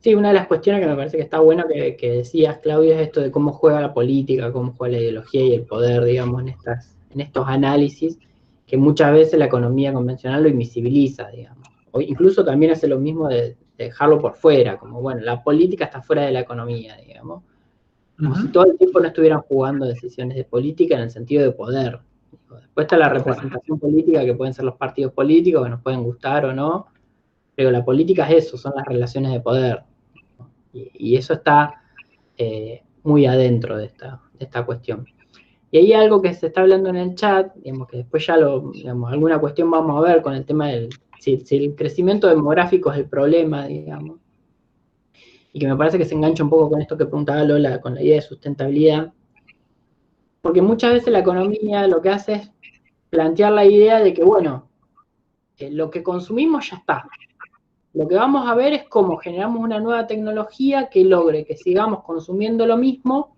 Sí, una de las cuestiones que me parece que está bueno que decías, Claudio, es esto de cómo juega la política, cómo juega la ideología y el poder, digamos, en estos análisis, que muchas veces la economía convencional lo invisibiliza, digamos. O incluso también hace lo mismo de dejarlo por fuera, como, bueno, la política está fuera de la economía, digamos. Como si todo el tiempo no estuvieran jugando decisiones de política en el sentido de poder. Después está la representación política, que pueden ser los partidos políticos, que nos pueden gustar o no, pero la política es eso, son las relaciones de poder. Y eso está muy adentro de esta cuestión. Y hay algo que se está hablando en el chat, digamos, que después ya alguna cuestión vamos a ver con el tema del si el crecimiento demográfico es el problema, digamos, y que me parece que se engancha un poco con esto que preguntaba Lola, con la idea de sustentabilidad, porque muchas veces la economía lo que hace es plantear la idea de que, bueno, lo que consumimos ya está. Lo que vamos a ver es cómo generamos una nueva tecnología que logre que sigamos consumiendo lo mismo,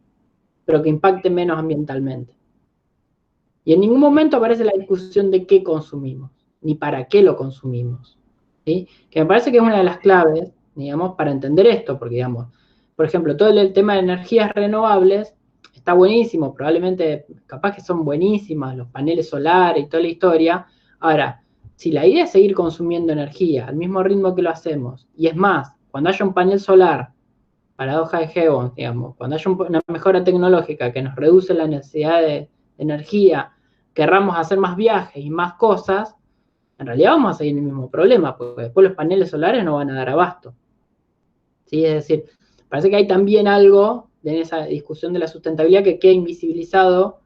pero que impacte menos ambientalmente. Y en ningún momento aparece la discusión de qué consumimos, ni para qué lo consumimos, ¿sí? Que me parece que es una de las claves, digamos, para entender esto, porque, digamos, por ejemplo, todo el tema de energías renovables está buenísimo, probablemente, capaz que son buenísimas, los paneles solares y toda la historia. Ahora, si la idea es seguir consumiendo energía al mismo ritmo que lo hacemos, y es más, cuando haya un panel solar, paradoja de Hebron, digamos, cuando haya una mejora tecnológica que nos reduce la necesidad de energía, querramos hacer más viajes y más cosas, en realidad vamos a seguir el mismo problema, porque después los paneles solares no van a dar abasto. ¿Sí? Es decir, parece que hay también algo en esa discusión de la sustentabilidad que queda invisibilizado,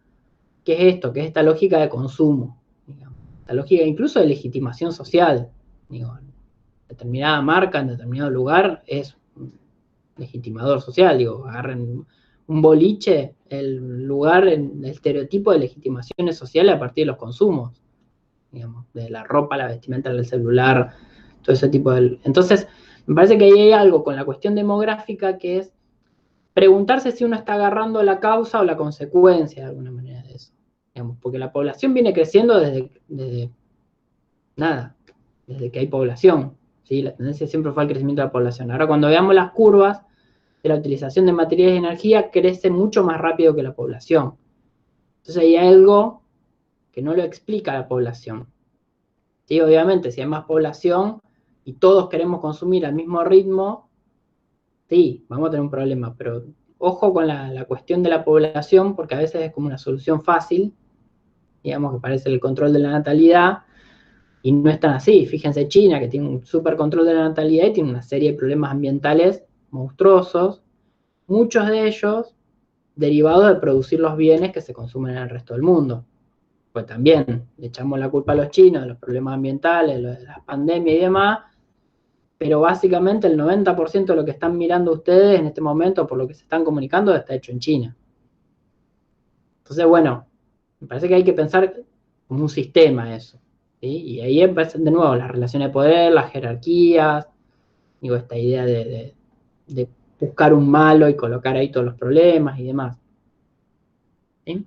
que es esto, que es esta lógica de consumo, digamos, esta lógica incluso de legitimación social. Digo, determinada marca en determinado lugar es un legitimador social, digo, agarren un boliche, el lugar, el estereotipo de legitimaciones sociales a partir de los consumos, digamos, de la ropa, la vestimenta, el celular, todo ese tipo de... Entonces, me parece que ahí hay algo con la cuestión demográfica que es preguntarse si uno está agarrando la causa o la consecuencia de alguna manera de eso, digamos, porque la población viene creciendo desde que hay población, ¿sí? La tendencia siempre fue al crecimiento de la población. Ahora, cuando veamos las curvas de la utilización de materiales y energía, crece mucho más rápido que la población. Entonces hay algo que no lo explica la población. Sí, obviamente, si hay más población y todos queremos consumir al mismo ritmo, sí, vamos a tener un problema, pero ojo con la cuestión de la población, porque a veces es como una solución fácil, digamos que parece el control de la natalidad, y no es tan así. Fíjense China, que tiene un súper control de la natalidad y tiene una serie de problemas ambientales monstruosos, muchos de ellos derivados de producir los bienes que se consumen en el resto del mundo. Pues también le echamos la culpa a los chinos de los problemas ambientales, de las pandemias y demás, pero básicamente el 90% de lo que están mirando ustedes en este momento, por lo que se están comunicando, está hecho en China. Entonces, bueno, me parece que hay que pensar como un sistema eso, ¿sí? Y ahí empiezan de nuevo las relaciones de poder, las jerarquías, digo, esta idea de buscar un malo y colocar ahí todos los problemas y demás. ¿Sí?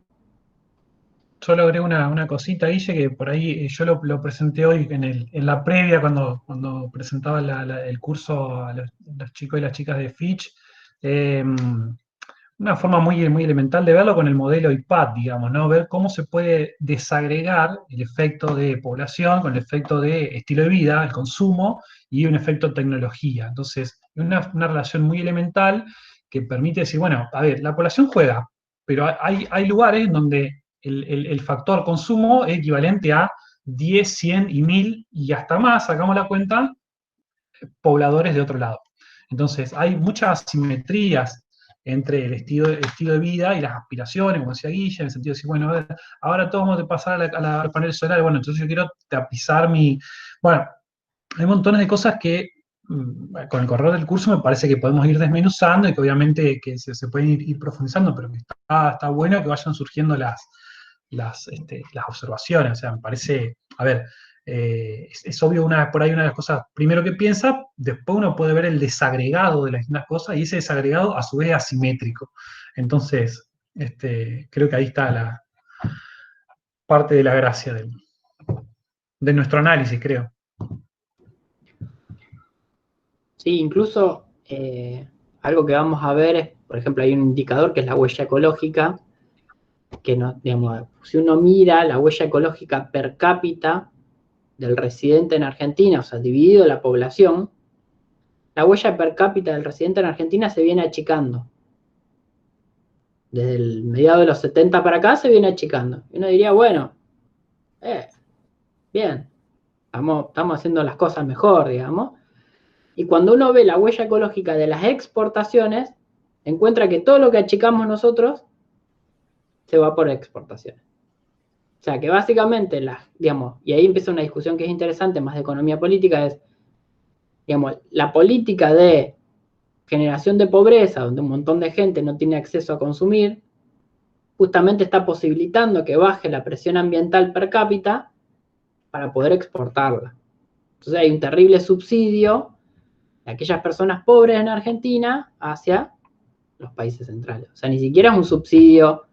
Solo agrego una cosita, Guille, que por ahí yo lo presenté hoy en la previa, cuando presentaba el curso a los chicos y las chicas de Fitch. Una forma muy elemental de verlo con el modelo IPAD, digamos, ¿no? Ver cómo se puede desagregar el efecto de población con el efecto de estilo de vida, el consumo, y un efecto tecnología. Entonces, una relación muy elemental que permite decir, bueno, a ver, la población juega, pero hay lugares donde el factor consumo es equivalente a 10, 100 y 1000 y hasta más, sacamos la cuenta, pobladores de otro lado. Entonces, hay muchas asimetrías entre el estilo de vida y las aspiraciones, como decía Guille, en el sentido de decir, bueno, a ver, ahora todos vamos a pasar al panel solar, bueno, entonces yo quiero tapizar Bueno, hay montones de cosas que con el correr del curso me parece que podemos ir desmenuzando y que obviamente que se pueden ir profundizando, pero que está bueno que vayan surgiendo las observaciones. O sea, me parece, a ver, es obvio por ahí una de las cosas, primero que piensa, después uno puede ver el desagregado de las distintas cosas y ese desagregado a su vez es asimétrico. Entonces, creo que ahí está la parte de la gracia de nuestro análisis, creo. Sí, incluso algo que vamos a ver es, por ejemplo, hay un indicador que es la huella ecológica, que no, digamos, si uno mira la huella ecológica per cápita del residente en Argentina, o sea, dividido la población, la huella per cápita del residente en Argentina se viene achicando. Desde el mediado de los 70 para acá se viene achicando. Y uno diría, bueno, bien, estamos haciendo las cosas mejor, digamos. Y cuando uno ve la huella ecológica de las exportaciones, encuentra que todo lo que achicamos nosotros se va por exportaciones. O sea, que básicamente, digamos, y ahí empieza una discusión que es interesante, más de economía política, es, digamos, la política de generación de pobreza, donde un montón de gente no tiene acceso a consumir, justamente está posibilitando que baje la presión ambiental per cápita para poder exportarla. Entonces hay un terrible subsidio de aquellas personas pobres en Argentina hacia los países centrales. O sea, ni siquiera es un subsidio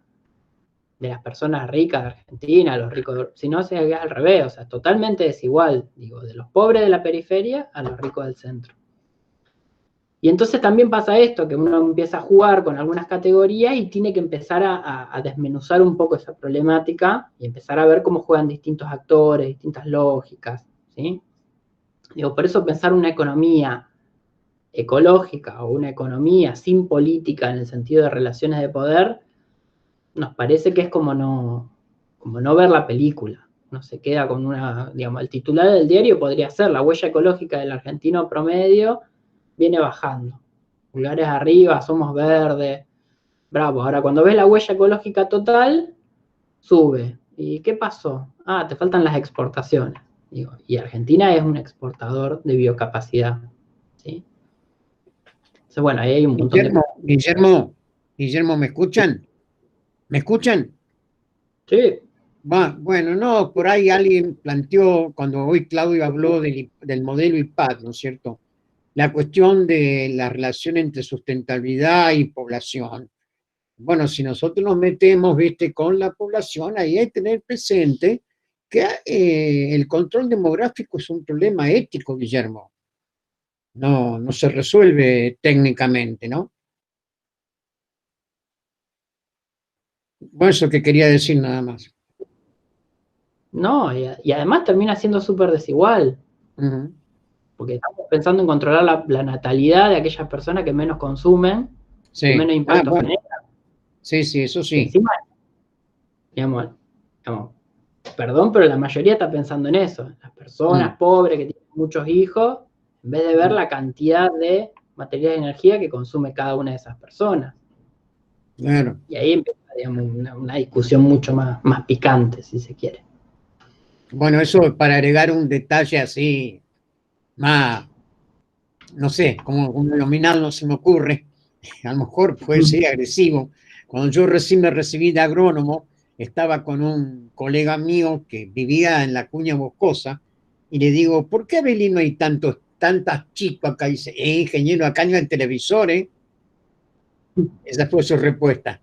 de las personas ricas de Argentina, los ricos, sino es al revés, o sea, totalmente desigual, digo, de los pobres de la periferia a los ricos del centro. Y entonces también pasa esto, que uno empieza a jugar con algunas categorías y tiene que empezar a desmenuzar un poco esa problemática y empezar a ver cómo juegan distintos actores, distintas lógicas, ¿sí? Digo, por eso pensar una economía ecológica o una economía sin política en el sentido de relaciones de poder, nos parece que es como no ver la película. No se queda con una, digamos, el titular del diario podría ser la huella ecológica del argentino promedio viene bajando. Pulgares arriba, somos verdes, bravo. Ahora, cuando ves la huella ecológica total, sube. ¿Y qué pasó? Ah, te faltan las exportaciones. Digo, y Argentina es un exportador de biocapacidad, ¿sí? Entonces, bueno, ahí hay un montón de... Guillermo, ¿me escuchan? ¿Me escuchan? Sí. Bueno, no, por ahí alguien planteó, cuando hoy Claudio habló del modelo IPAD, ¿no es cierto? La cuestión de la relación entre sustentabilidad y población. Bueno, si nosotros nos metemos, viste, con la población, ahí hay que tener presente que el control demográfico es un problema ético, Guillermo. No se resuelve técnicamente, ¿no? Bueno, eso que quería decir nada más. No, y además termina siendo súper desigual, Ujú. porque estamos pensando en controlar la natalidad de aquellas personas que menos consumen, que Sí. menos impacto Bueno. generan. Sí, eso Y sí. encima, digamos, perdón, pero la mayoría está pensando en eso. Las personas pobres que tienen muchos hijos, en vez de ver la cantidad de material de energía que consume cada una de esas personas. Claro. Y ahí empieza, digamos, una discusión mucho más picante, si se quiere. Bueno, eso para agregar un detalle así, más, no sé, cómo denominarlo no se me ocurre, a lo mejor puede ser agresivo. Cuando yo recién me recibí de agrónomo, estaba con un colega mío que vivía en la Cuña Boscosa, y le digo, ¿por qué, Abelino, hay tantas chicos acá? Y dice, ingeniero, acá no hay televisores. Esa fue su respuesta.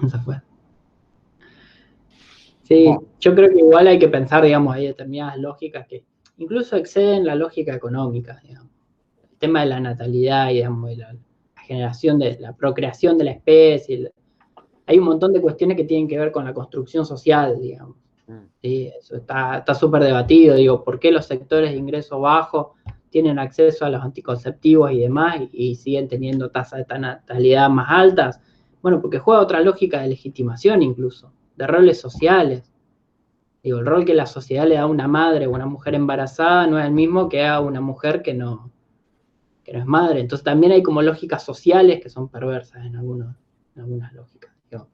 Esa fue. Sí, Bueno, yo creo que igual hay que pensar, digamos, hay determinadas lógicas que incluso exceden la lógica económica, digamos. El tema de la natalidad y, digamos, de la generación de la procreación de la especie. Hay un montón de cuestiones que tienen que ver con la construcción social, digamos. Sí, eso está súper debatido, digo, ¿por qué los sectores de ingreso bajo tienen acceso a los anticonceptivos y demás y siguen teniendo tasas de natalidad más altas? Bueno, porque juega otra lógica de legitimación incluso, de roles sociales. Digo, el rol que la sociedad le da a una madre o una mujer embarazada no es el mismo que a una mujer que no es madre. Entonces también hay como lógicas sociales que son perversas en algunas lógicas. Digo,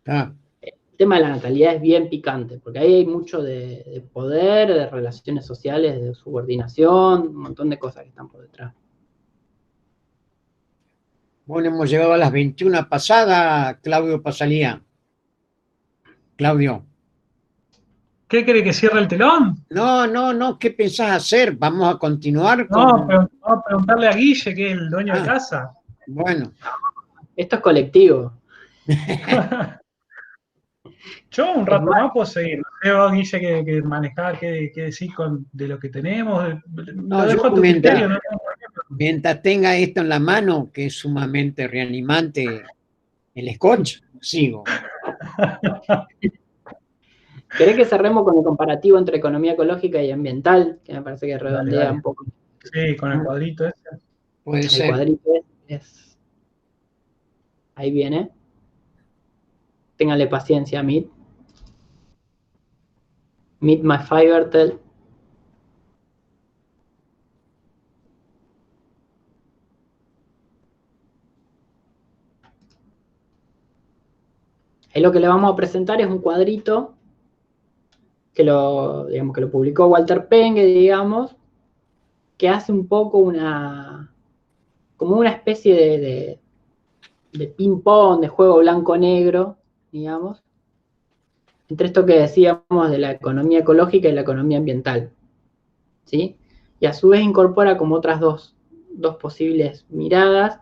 ah, el tema de la natalidad es bien picante, porque ahí hay mucho de poder, de relaciones sociales, de subordinación, un montón de cosas que están por detrás. bueno, hemos llegado a las 21 pasadas, Claudio Pasalía. Claudio. ¿Qué cree que cierre el telón? No, ¿qué pensás hacer? Vamos a continuar No, con... pero vamos a preguntarle a Guille, que es el dueño de casa. Bueno. Esto es colectivo. Yo un rato más puedo seguir. No sé vos, Guille, que manejar, qué decir de lo que tenemos. No, Lo yo dejo a tu criterio, ¿no? mientras tenga esto en la mano, que es sumamente reanimante, el scotch, sigo. ¿Querés que cerremos con el comparativo entre economía ecológica y ambiental? Que me parece que redondea Dale. un poco. Sí, con el cuadrito ese. Puede El ser. cuadrito es... Ahí viene. Téngale paciencia, Meet my Fivertel. Ahí lo que le vamos a presentar es un cuadrito que lo publicó Walter Penge, digamos, que hace un poco como una especie de ping-pong, de juego blanco-negro, digamos, entre esto que decíamos de la economía ecológica y la economía ambiental, ¿sí? Y a su vez incorpora como otras dos posibles miradas,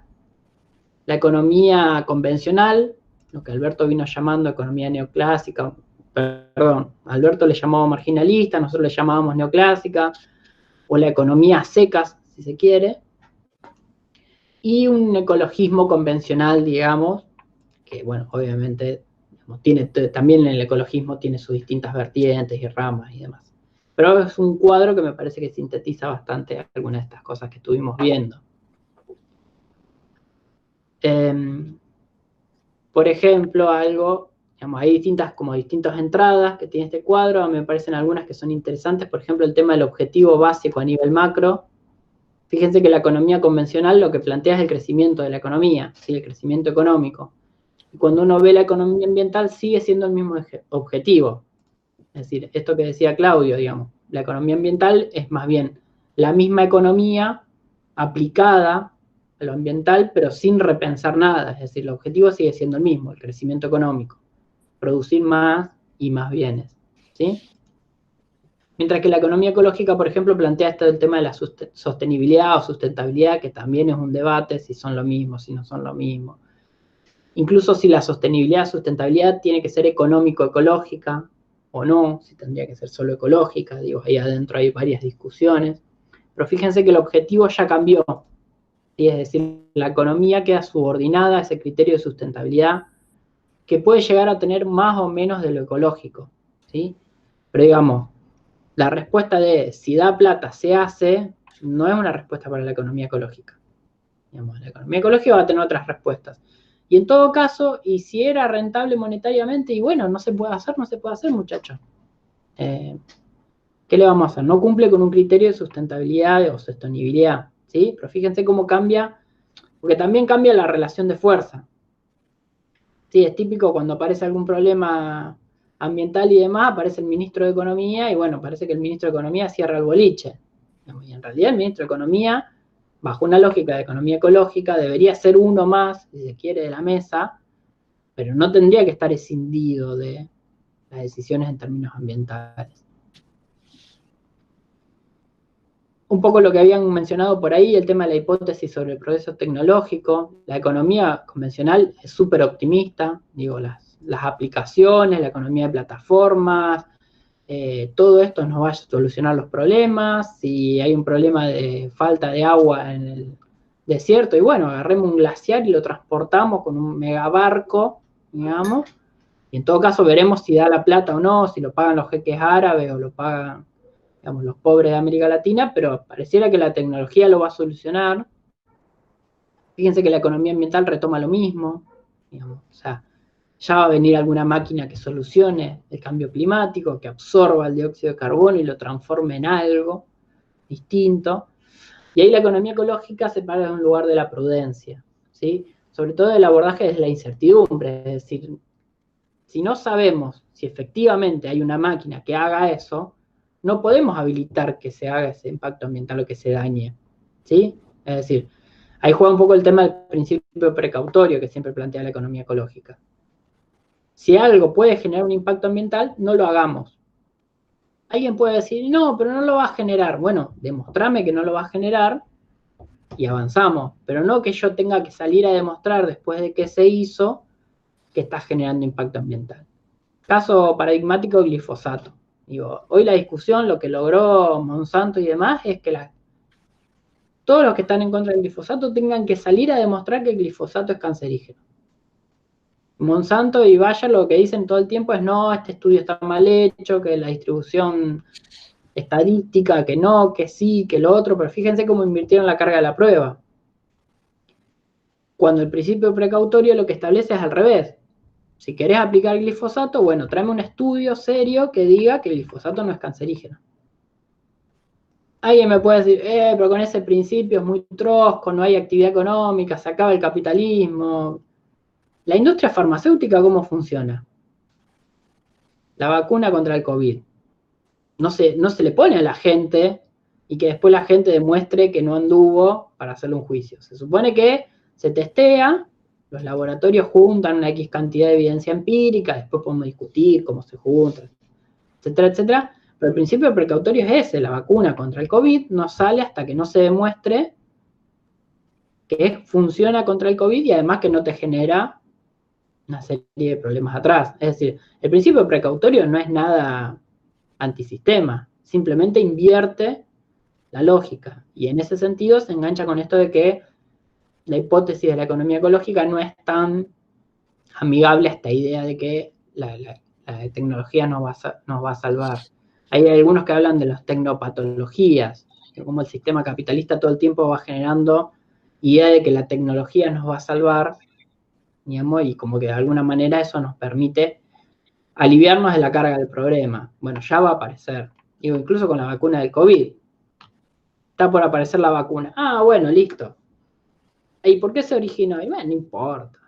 la economía convencional, lo que Alberto vino llamando economía neoclásica, perdón, Alberto le llamaba marginalista, nosotros le llamábamos neoclásica, o la economía secas, si se quiere, y un ecologismo convencional, digamos, que, bueno, obviamente también el ecologismo tiene sus distintas vertientes y ramas y demás. Pero es un cuadro que me parece que sintetiza bastante algunas de estas cosas que estuvimos viendo. Por ejemplo, hay distintas entradas que tiene este cuadro, me parecen algunas que son interesantes, por ejemplo, el tema del objetivo básico a nivel macro. Fíjense que la economía convencional lo que plantea es el crecimiento de la economía, ¿sí? El crecimiento económico. Y cuando uno ve la economía ambiental sigue siendo el mismo objetivo. Es decir, esto que decía Claudio, digamos, la economía ambiental es más bien la misma economía aplicada a lo ambiental, pero sin repensar nada. Es decir, el objetivo sigue siendo el mismo, el crecimiento económico, producir más y más bienes, ¿sí? Mientras que la economía ecológica, por ejemplo, plantea el tema de la sostenibilidad o sustentabilidad, que también es un debate, si son lo mismo, si no son lo mismo. Incluso si la sostenibilidad, sustentabilidad tiene que ser económico-ecológica o no, si tendría que ser solo ecológica, digo, ahí adentro hay varias discusiones. Pero fíjense que el objetivo ya cambió, ¿sí? Es decir, la economía queda subordinada a ese criterio de sustentabilidad que puede llegar a tener más o menos de lo ecológico, ¿sí? Pero digamos, la respuesta de si da plata se hace, no es una respuesta para la economía ecológica. Digamos, la economía ecológica va a tener otras respuestas. Y en todo caso, y si era rentable monetariamente, y bueno, no se puede hacer, muchachos. ¿Qué le vamos a hacer? No cumple con un criterio de sustentabilidad o sostenibilidad, ¿sí? Pero fíjense cómo cambia, porque también cambia la relación de fuerza. Sí, es típico cuando aparece algún problema ambiental y demás, aparece el ministro de Economía y bueno, parece que el ministro de Economía cierra el boliche. Y en realidad el ministro de Economía, bajo una lógica de economía ecológica, debería ser uno más, si se quiere, de la mesa, pero no tendría que estar escindido de las decisiones en términos ambientales. Un poco lo que habían mencionado por ahí, el tema de la hipótesis sobre el progreso tecnológico. La economía convencional es súper optimista, digo, las aplicaciones, la economía de plataformas, todo esto nos va a solucionar los problemas. Si hay un problema de falta de agua en el desierto, y bueno, agarremos un glaciar y lo transportamos con un megabarco, digamos, y en todo caso veremos si da la plata o no, si lo pagan los jeques árabes o lo pagan, digamos, los pobres de América Latina, pero pareciera que la tecnología lo va a solucionar. Fíjense que la economía ambiental retoma lo mismo, digamos, o sea, ya va a venir alguna máquina que solucione el cambio climático, que absorba el dióxido de carbono y lo transforme en algo distinto. Y ahí la economía ecológica se para en un lugar de la prudencia, ¿sí? Sobre todo el abordaje desde la incertidumbre, es decir, si no sabemos si efectivamente hay una máquina que haga eso, no podemos habilitar que se haga ese impacto ambiental o que se dañe, ¿sí? Es decir, ahí juega un poco el tema del principio precautorio que siempre plantea la economía ecológica. Si algo puede generar un impacto ambiental, no lo hagamos. Alguien puede decir, no, pero no lo va a generar. Bueno, demostrame que no lo va a generar y avanzamos. Pero no que yo tenga que salir a demostrar después de que se hizo que está generando impacto ambiental. Caso paradigmático, glifosato. Digo, hoy la discusión, lo que logró Monsanto y demás, es que todos los que están en contra del glifosato tengan que salir a demostrar que el glifosato es cancerígeno. Monsanto y Bayer lo que dicen todo el tiempo es no, este estudio está mal hecho, que la distribución estadística, que no, que sí, que lo otro, pero fíjense cómo invirtieron la carga de la prueba. Cuando el principio precautorio lo que establece es al revés. Si querés aplicar glifosato, bueno, tráeme un estudio serio que diga que el glifosato no es cancerígeno. Alguien me puede decir, pero con ese principio es muy trosco, no hay actividad económica, se acaba el capitalismo. ¿La industria farmacéutica cómo funciona? La vacuna contra el COVID. No se le pone a la gente y que después la gente demuestre que no anduvo para hacerle un juicio. Se supone que se testea, los laboratorios juntan una X cantidad de evidencia empírica, después podemos discutir cómo se junta, etcétera, etcétera. Pero el principio precautorio es ese, la vacuna contra el COVID no sale hasta que no se demuestre que funciona contra el COVID y además que no te genera una serie de problemas atrás. Es decir, el principio precautorio no es nada antisistema, simplemente invierte la lógica. Y en ese sentido se engancha con esto de que la hipótesis de la economía ecológica no es tan amigable a esta idea de que la tecnología nos va a salvar. Hay algunos que hablan de las tecnopatologías, que como el sistema capitalista todo el tiempo va generando idea de que la tecnología nos va a salvar, digamos, y como que de alguna manera eso nos permite aliviarnos de la carga del problema. Bueno, ya va a aparecer. Digo, incluso con la vacuna del COVID. Está por aparecer la vacuna. Ah, bueno, listo. ¿Y por qué se originó? Y bueno, no importa.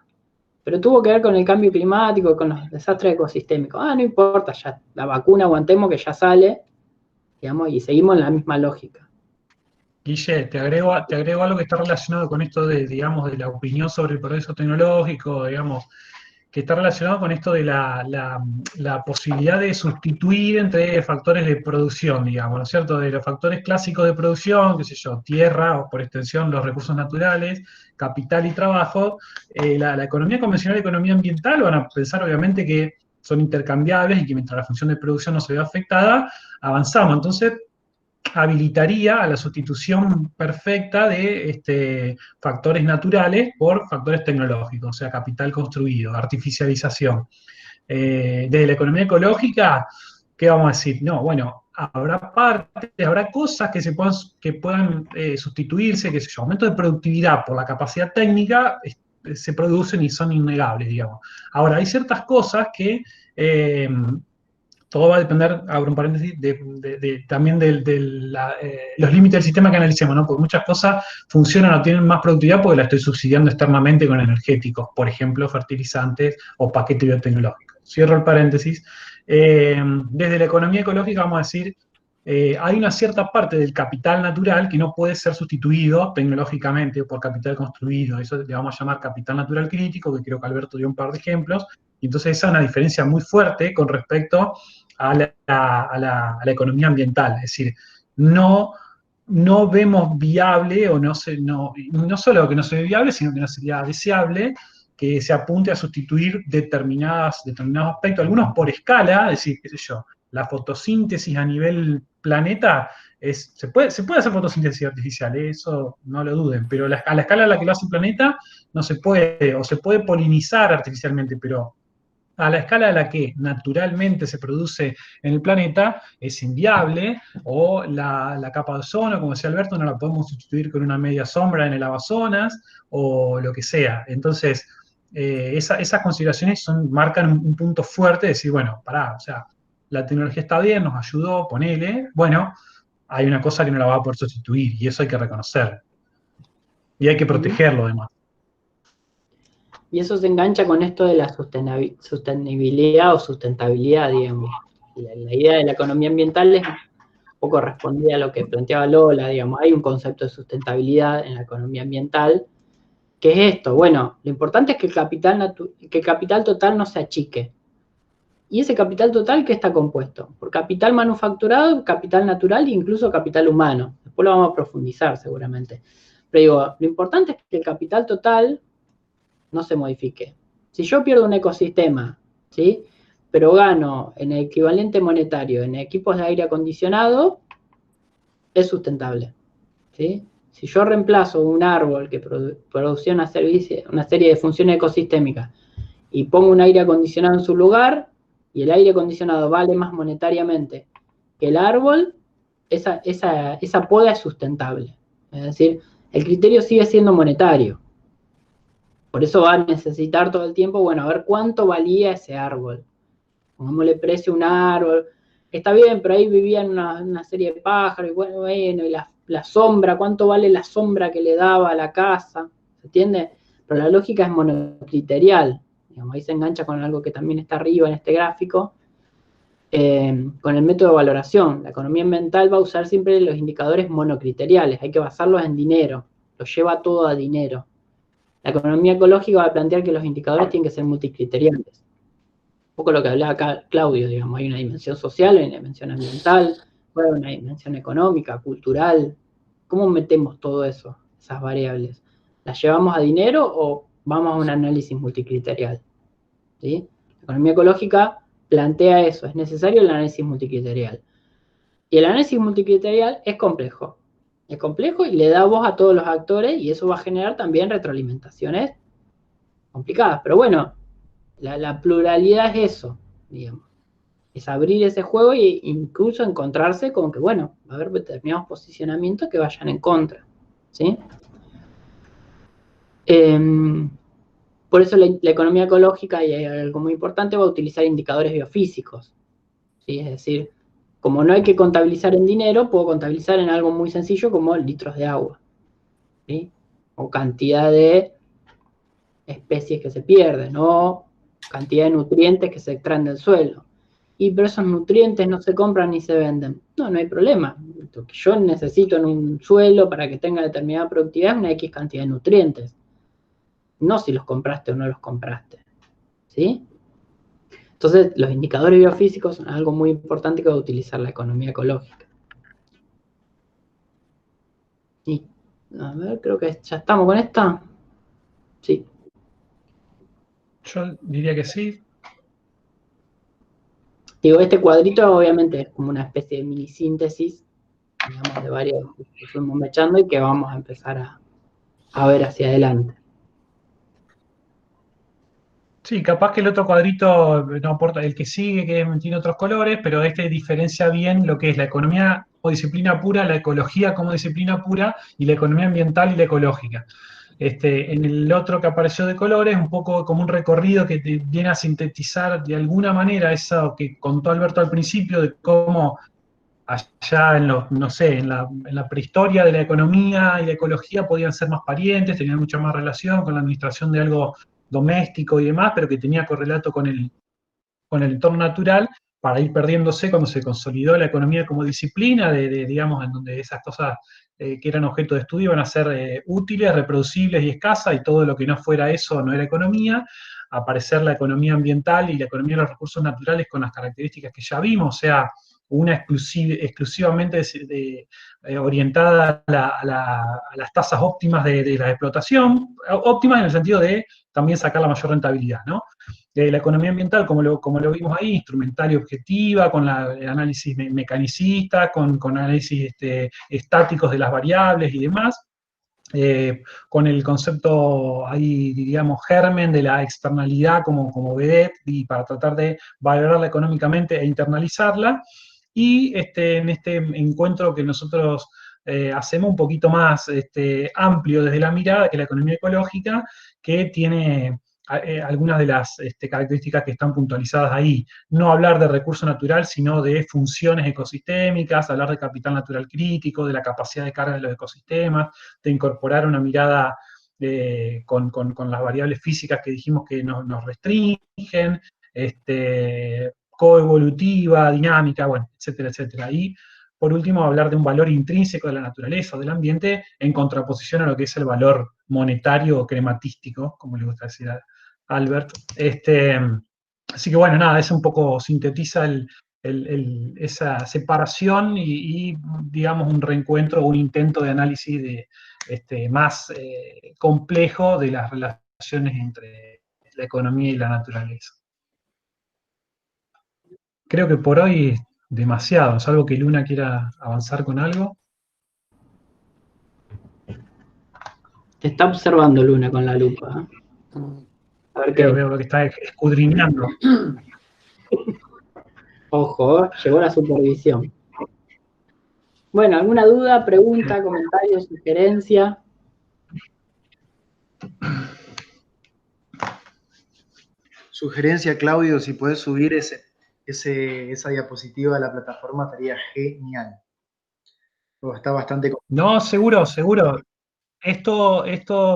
Pero tuvo que ver con el cambio climático, con los desastres ecosistémicos. Ah, no importa, ya la vacuna aguantemos que ya sale, digamos, y seguimos en la misma lógica. Guille, te agrego algo que está relacionado con esto de, digamos, de la opinión sobre el progreso tecnológico, digamos, que está relacionado con esto de la posibilidad de sustituir entre factores de producción, digamos, ¿no es cierto? De los factores clásicos de producción, qué sé yo, tierra o por extensión los recursos naturales, capital y trabajo, la economía convencional y la economía ambiental van a pensar obviamente que son intercambiables y que mientras la función de producción no se vea afectada, avanzamos. Entonces, habilitaría a la sustitución perfecta de factores naturales por factores tecnológicos, o sea, capital construido, artificialización. De la economía ecológica, ¿qué vamos a decir? No, bueno, habrá partes, habrá cosas que puedan sustituirse, qué sé yo, aumento de productividad por la capacidad técnica se producen y son innegables, digamos. Ahora, hay ciertas cosas que todo va a depender, abro un paréntesis, también de los límites del sistema que analicemos, ¿no? Porque muchas cosas funcionan o tienen más productividad porque la estoy subsidiando externamente con energéticos, por ejemplo, fertilizantes o paquete biotecnológico. Cierro el paréntesis. Desde la economía ecológica vamos a decir, hay una cierta parte del capital natural que no puede ser sustituido tecnológicamente por capital construido. Eso le vamos a llamar capital natural crítico, que creo que Alberto dio un par de ejemplos. Y entonces esa es una diferencia muy fuerte con respecto a la economía ambiental. Es decir, no vemos viable, o no solo que no se ve viable, sino que no sería deseable que se apunte a sustituir determinados aspectos, algunos por escala, es decir, qué sé yo, la fotosíntesis a nivel planeta, se puede hacer fotosíntesis artificial, eso no lo duden, pero a la escala a la que lo hace el planeta no se puede, o se puede polinizar artificialmente, pero a la escala a la que naturalmente se produce en el planeta es inviable, o la capa de ozono, como decía Alberto, no la podemos sustituir con una media sombra en el Amazonas, o lo que sea. Entonces, esas consideraciones marcan un punto fuerte de decir, bueno, pará, o sea, la tecnología está bien, nos ayudó, ponele, bueno, hay una cosa que no la va a poder sustituir, y eso hay que reconocer. Y hay que protegerlo, además. Y eso se engancha con esto de la sostenibilidad o sustentabilidad, digamos. La idea de la economía ambiental es un poco respondida a lo que planteaba Lola, digamos. Hay un concepto de sustentabilidad en la economía ambiental, que es esto. Bueno, lo importante es que el capital total no se achique. Y ese capital total, ¿qué está compuesto? Por capital manufacturado, capital natural e incluso capital humano. Después lo vamos a profundizar seguramente. Pero digo, lo importante es que el capital total no se modifique. Si yo pierdo un ecosistema, ¿sí?, pero gano en el equivalente monetario en equipos de aire acondicionado, es sustentable, ¿sí? Si yo reemplazo un árbol que producía una serie de funciones ecosistémicas y pongo un aire acondicionado en su lugar, y el aire acondicionado vale más monetariamente que el árbol, esa poda es sustentable. Es decir, el criterio sigue siendo monetario. Por eso va a necesitar todo el tiempo, bueno, a ver cuánto valía ese árbol. Pongámosle precio a un árbol. Está bien, pero ahí vivían una serie de pájaros, y bueno, y la sombra, cuánto vale la sombra que le daba a la casa, ¿se entiende? Pero la lógica es monocriterial. Digamos, ahí se engancha con algo que también está arriba en este gráfico, con el método de valoración. La economía ambiental va a usar siempre los indicadores monocriteriales, hay que basarlos en dinero, lo lleva todo a dinero. La economía ecológica va a plantear que los indicadores tienen que ser multicriteriales. Un poco lo que hablaba acá Claudio, digamos, hay una dimensión social, hay una dimensión ambiental, hay una dimensión económica, cultural. ¿Cómo metemos todo eso, esas variables? ¿Las llevamos a dinero o vamos a un análisis multicriterial? ¿Sí? La economía ecológica plantea eso, es necesario el análisis multicriterial. Y el análisis multicriterial es complejo. Es complejo y le da voz a todos los actores, y eso va a generar también retroalimentaciones complicadas. Pero bueno, la pluralidad es eso, digamos. Es abrir ese juego e incluso encontrarse con que, bueno, va a haber determinados posicionamientos que vayan en contra, ¿sí? Por eso la economía ecológica, y hay algo muy importante, va a utilizar indicadores biofísicos, ¿sí? Es decir, como no hay que contabilizar en dinero, puedo contabilizar en algo muy sencillo como litros de agua, ¿sí? O cantidad de especies que se pierden, o cantidad de nutrientes que se extraen del suelo. Pero esos nutrientes no se compran ni se venden. No hay problema. Lo que yo necesito en un suelo para que tenga determinada productividad es una X cantidad de nutrientes. No si los compraste o no los compraste, ¿sí? Entonces, los indicadores biofísicos son algo muy importante que va a utilizar la economía ecológica. Y, a ver, creo que ya estamos con esta. Sí. Yo diría que sí. Digo, este cuadrito obviamente es como una especie de mini síntesis, digamos, de varios que fuimos mechando y que vamos a empezar a ver hacia adelante. Sí, capaz que el otro cuadrito no aporta, el que sigue, que tiene otros colores, pero este diferencia bien lo que es la economía como disciplina pura, la ecología como disciplina pura y la economía ambiental y la ecológica. En el otro que apareció de colores, un poco como un recorrido que te viene a sintetizar de alguna manera eso que contó Alberto al principio, de cómo allá en los, no sé, en la prehistoria de la economía y la ecología podían ser más parientes, tenían mucha más relación con la administración de algo doméstico y demás, pero que tenía correlato con el entorno natural, para ir perdiéndose cuando se consolidó la economía como disciplina, digamos, en donde esas cosas que eran objeto de estudio iban a ser útiles, reproducibles y escasas, y todo lo que no fuera eso no era economía, aparecer la economía ambiental y la economía de los recursos naturales con las características que ya vimos, o sea, una exclusivamente orientada a las tasas óptimas de la explotación, óptimas en el sentido de también sacar la mayor rentabilidad, ¿no? La economía ambiental, como lo vimos ahí, instrumental y objetiva, con el análisis mecanicista, con análisis estáticos de las variables y demás, con el concepto ahí, diríamos, germen de la externalidad como vedette, y para tratar de valorarla económicamente e internalizarla, y en este encuentro que nosotros hacemos un poquito más amplio desde la mirada, que es la economía ecológica, que tiene algunas de las características que están puntualizadas ahí. No hablar de recurso natural, sino de funciones ecosistémicas, hablar de capital natural crítico, de la capacidad de carga de los ecosistemas, de incorporar una mirada con las variables físicas que dijimos que nos restringen, coevolutiva, dinámica, bueno, etcétera, etcétera. Y por último, hablar de un valor intrínseco de la naturaleza o del ambiente en contraposición a lo que es el valor monetario o crematístico, como le gusta decir a Albert. Así que bueno, nada, eso un poco sintetiza esa separación y, digamos, un reencuentro, un intento de análisis más complejo de las relaciones entre la economía y la naturaleza. Creo que por hoy demasiado, salvo que Luna quiera avanzar con algo. Te está observando Luna con la lupa. A ver qué. Veo que está escudriñando. Ojo, llegó la supervisión. Bueno, ¿alguna duda, pregunta, comentario, sugerencia? Sugerencia, Claudio, si puedes subir esa diapositiva a la plataforma, estaría genial. Está bastante... No, seguro. Esto,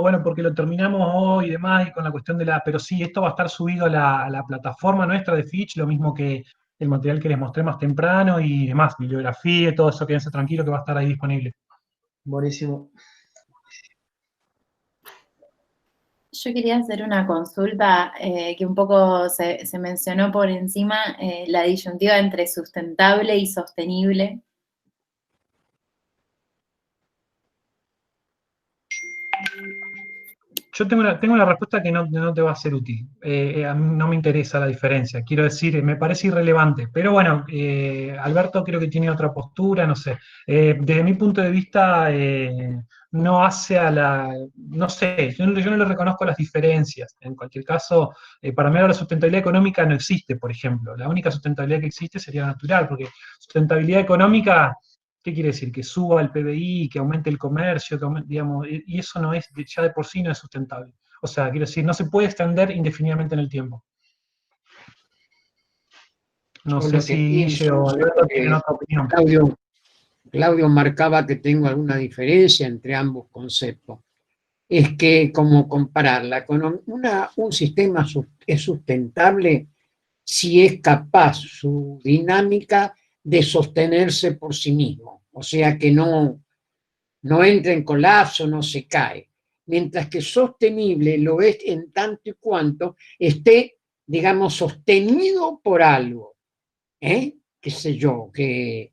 bueno, porque lo terminamos hoy y demás, y con la cuestión pero sí, esto va a estar subido a la plataforma nuestra de Fitch, lo mismo que el material que les mostré más temprano y demás, bibliografía y todo eso, quédense tranquilos que va a estar ahí disponible. Buenísimo. Yo quería hacer una consulta que un poco se mencionó por encima, la disyuntiva entre sustentable y sostenible. Yo tengo una respuesta que no te va a ser útil. A mí no me interesa la diferencia. Quiero decir, me parece irrelevante. Pero bueno, Alberto creo que tiene otra postura, no sé. Desde mi punto de vista, no hace no sé, yo no le reconozco las diferencias. En cualquier caso, para mí ahora la sustentabilidad económica no existe, por ejemplo. La única sustentabilidad que existe sería la natural, porque sustentabilidad económica... ¿Qué quiere decir? Que suba el PBI, que aumente el comercio, digamos, y eso no es, ya de por sí no es sustentable. O sea, quiero decir, no se puede extender indefinidamente en el tiempo. No sé si Alberto tiene otra opinión. Claudio marcaba que tengo alguna diferencia entre ambos conceptos. Es que, como comparar, un sistema es sustentable si es capaz su dinámica de sostenerse por sí mismo, o sea que no entra en colapso, no se cae, mientras que sostenible lo es en tanto y cuanto esté, digamos, sostenido por algo, qué sé yo, que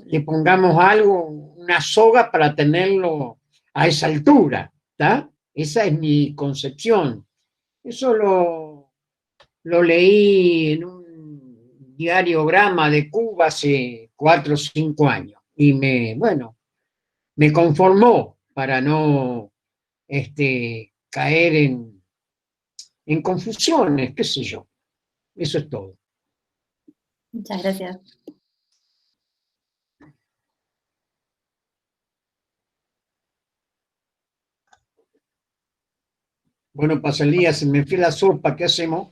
le pongamos algo, una soga para tenerlo a esa altura, ¿está? Esa es mi concepción. Eso lo leí en un diariograma de Cuba hace 4 o 5 años y me conformó para no caer en confusiones, qué sé yo. Eso es todo. Muchas gracias. Bueno, Pasalía, se me fue la sopa, ¿qué hacemos?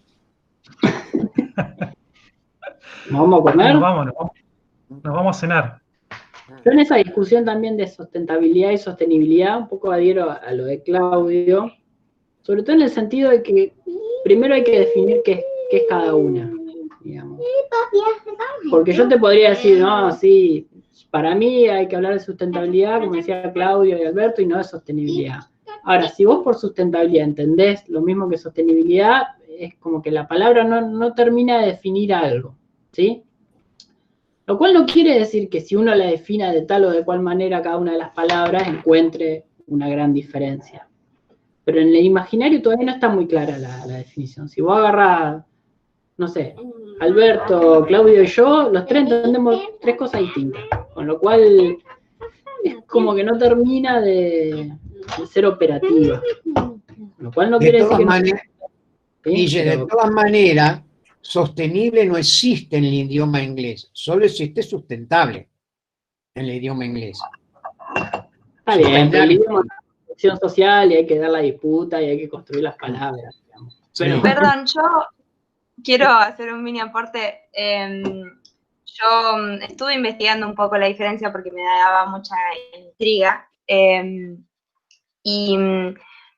¿Nos vamos a comer? Nos vamos a cenar. Yo en esa discusión también de sustentabilidad y sostenibilidad, un poco adhiero a lo de Claudio, sobre todo en el sentido de que primero hay que definir qué es cada una, digamos. Porque yo te podría decir, no, sí, para mí hay que hablar de sustentabilidad, como decía Claudio y Alberto, y no de sostenibilidad. Ahora, si vos por sustentabilidad entendés lo mismo que sostenibilidad, es como que la palabra no termina de definir algo, ¿sí? Lo cual no quiere decir que si uno la defina de tal o de cual manera cada una de las palabras encuentre una gran diferencia. Pero en el imaginario todavía no está muy clara la definición. Si vos agarrás, no sé, Alberto, Claudio y yo, los tres entendemos tres cosas distintas. Con lo cual es como que no termina de ser operativa. Lo cual no quiere decir que no. Guille, de todas maneras, sostenible no existe en el idioma inglés, solo existe sustentable en el idioma inglés. Está bien, pero el idioma es una acción social y hay que dar la disputa y hay que construir las palabras. Digamos. Pero, Perdón, yo quiero hacer un mini aporte. Yo estuve investigando un poco la diferencia porque me daba mucha intriga. Y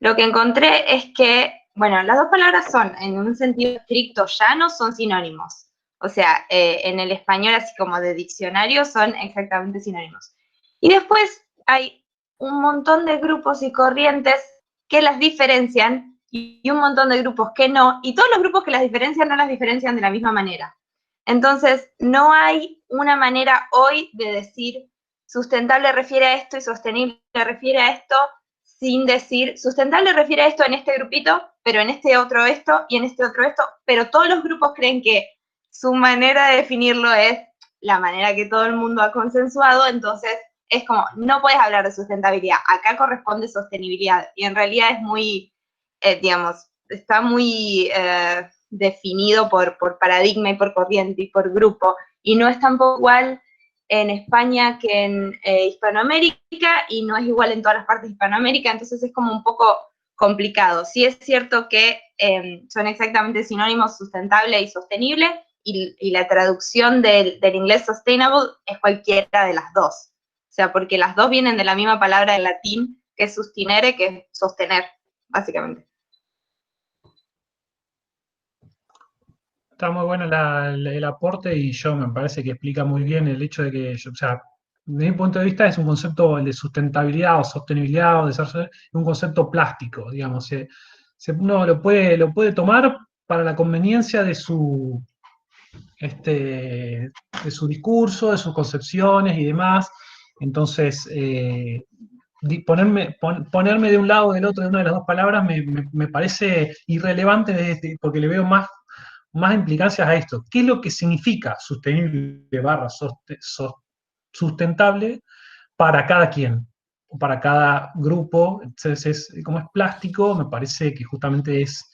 lo que encontré es que, bueno, las dos palabras son, en un sentido estricto llano, son sinónimos. O sea, en el español, así como de diccionario, son exactamente sinónimos. Y después hay un montón de grupos y corrientes que las diferencian y un montón de grupos que no, y todos los grupos que las diferencian no las diferencian de la misma manera. Entonces, no hay una manera hoy de decir sustentable refiere a esto y sostenible refiere a esto, sin decir sustentable refiere a esto en este grupito, pero en este otro esto y en este otro esto, pero todos los grupos creen que su manera de definirlo es la manera que todo el mundo ha consensuado, entonces es como, no puedes hablar de sustentabilidad, acá corresponde sostenibilidad, y en realidad es muy, digamos, está muy definido por paradigma y por corriente y por grupo, y no es tampoco igual en España que en Hispanoamérica, y no es igual en todas las partes de Hispanoamérica, entonces es como un poco complicado. Sí es cierto que son exactamente sinónimos sustentable y sostenible, y la traducción del inglés sustainable es cualquiera de las dos. O sea, porque las dos vienen de la misma palabra en latín, que es sustinere, que es sostener, básicamente. Está muy bueno el aporte y yo me parece que explica muy bien el hecho de que, o sea, desde mi punto de vista es un concepto de sustentabilidad o sostenibilidad o desarrollo, un concepto plástico, digamos. Uno lo puede tomar para la conveniencia de su discurso, de sus concepciones y demás. Entonces, ponerme de un lado o del otro de una de las dos palabras me parece irrelevante porque le veo más implicancias a esto. ¿Qué es lo que significa sostenible / sustentable para cada quien? O para cada grupo. Entonces, como es plástico, me parece que justamente es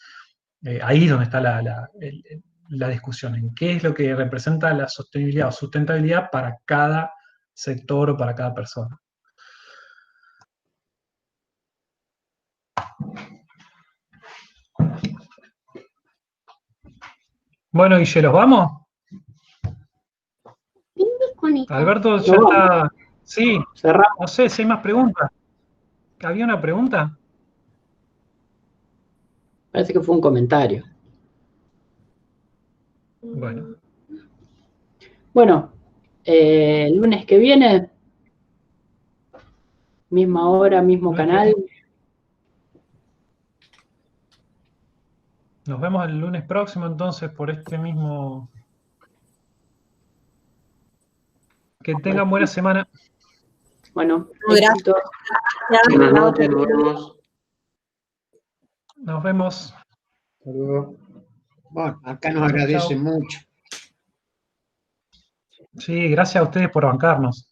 ahí donde está la discusión, en qué es lo que representa la sostenibilidad o sustentabilidad para cada sector o para cada persona. Bueno, Guille, ¿los vamos? Alberto ya está. Sí, cerramos. No sé si hay más preguntas. ¿Había una pregunta? Parece que fue un comentario. Bueno. Bueno, el lunes que viene, misma hora, mismo canal. Nos vemos el lunes próximo entonces por este mismo. Que tengan buena semana. Bueno, Gracias. Buenas noches, nos vemos. Nos vemos. Hasta luego. Bueno, acá nos agradece mucho. Sí, gracias a ustedes por bancarnos.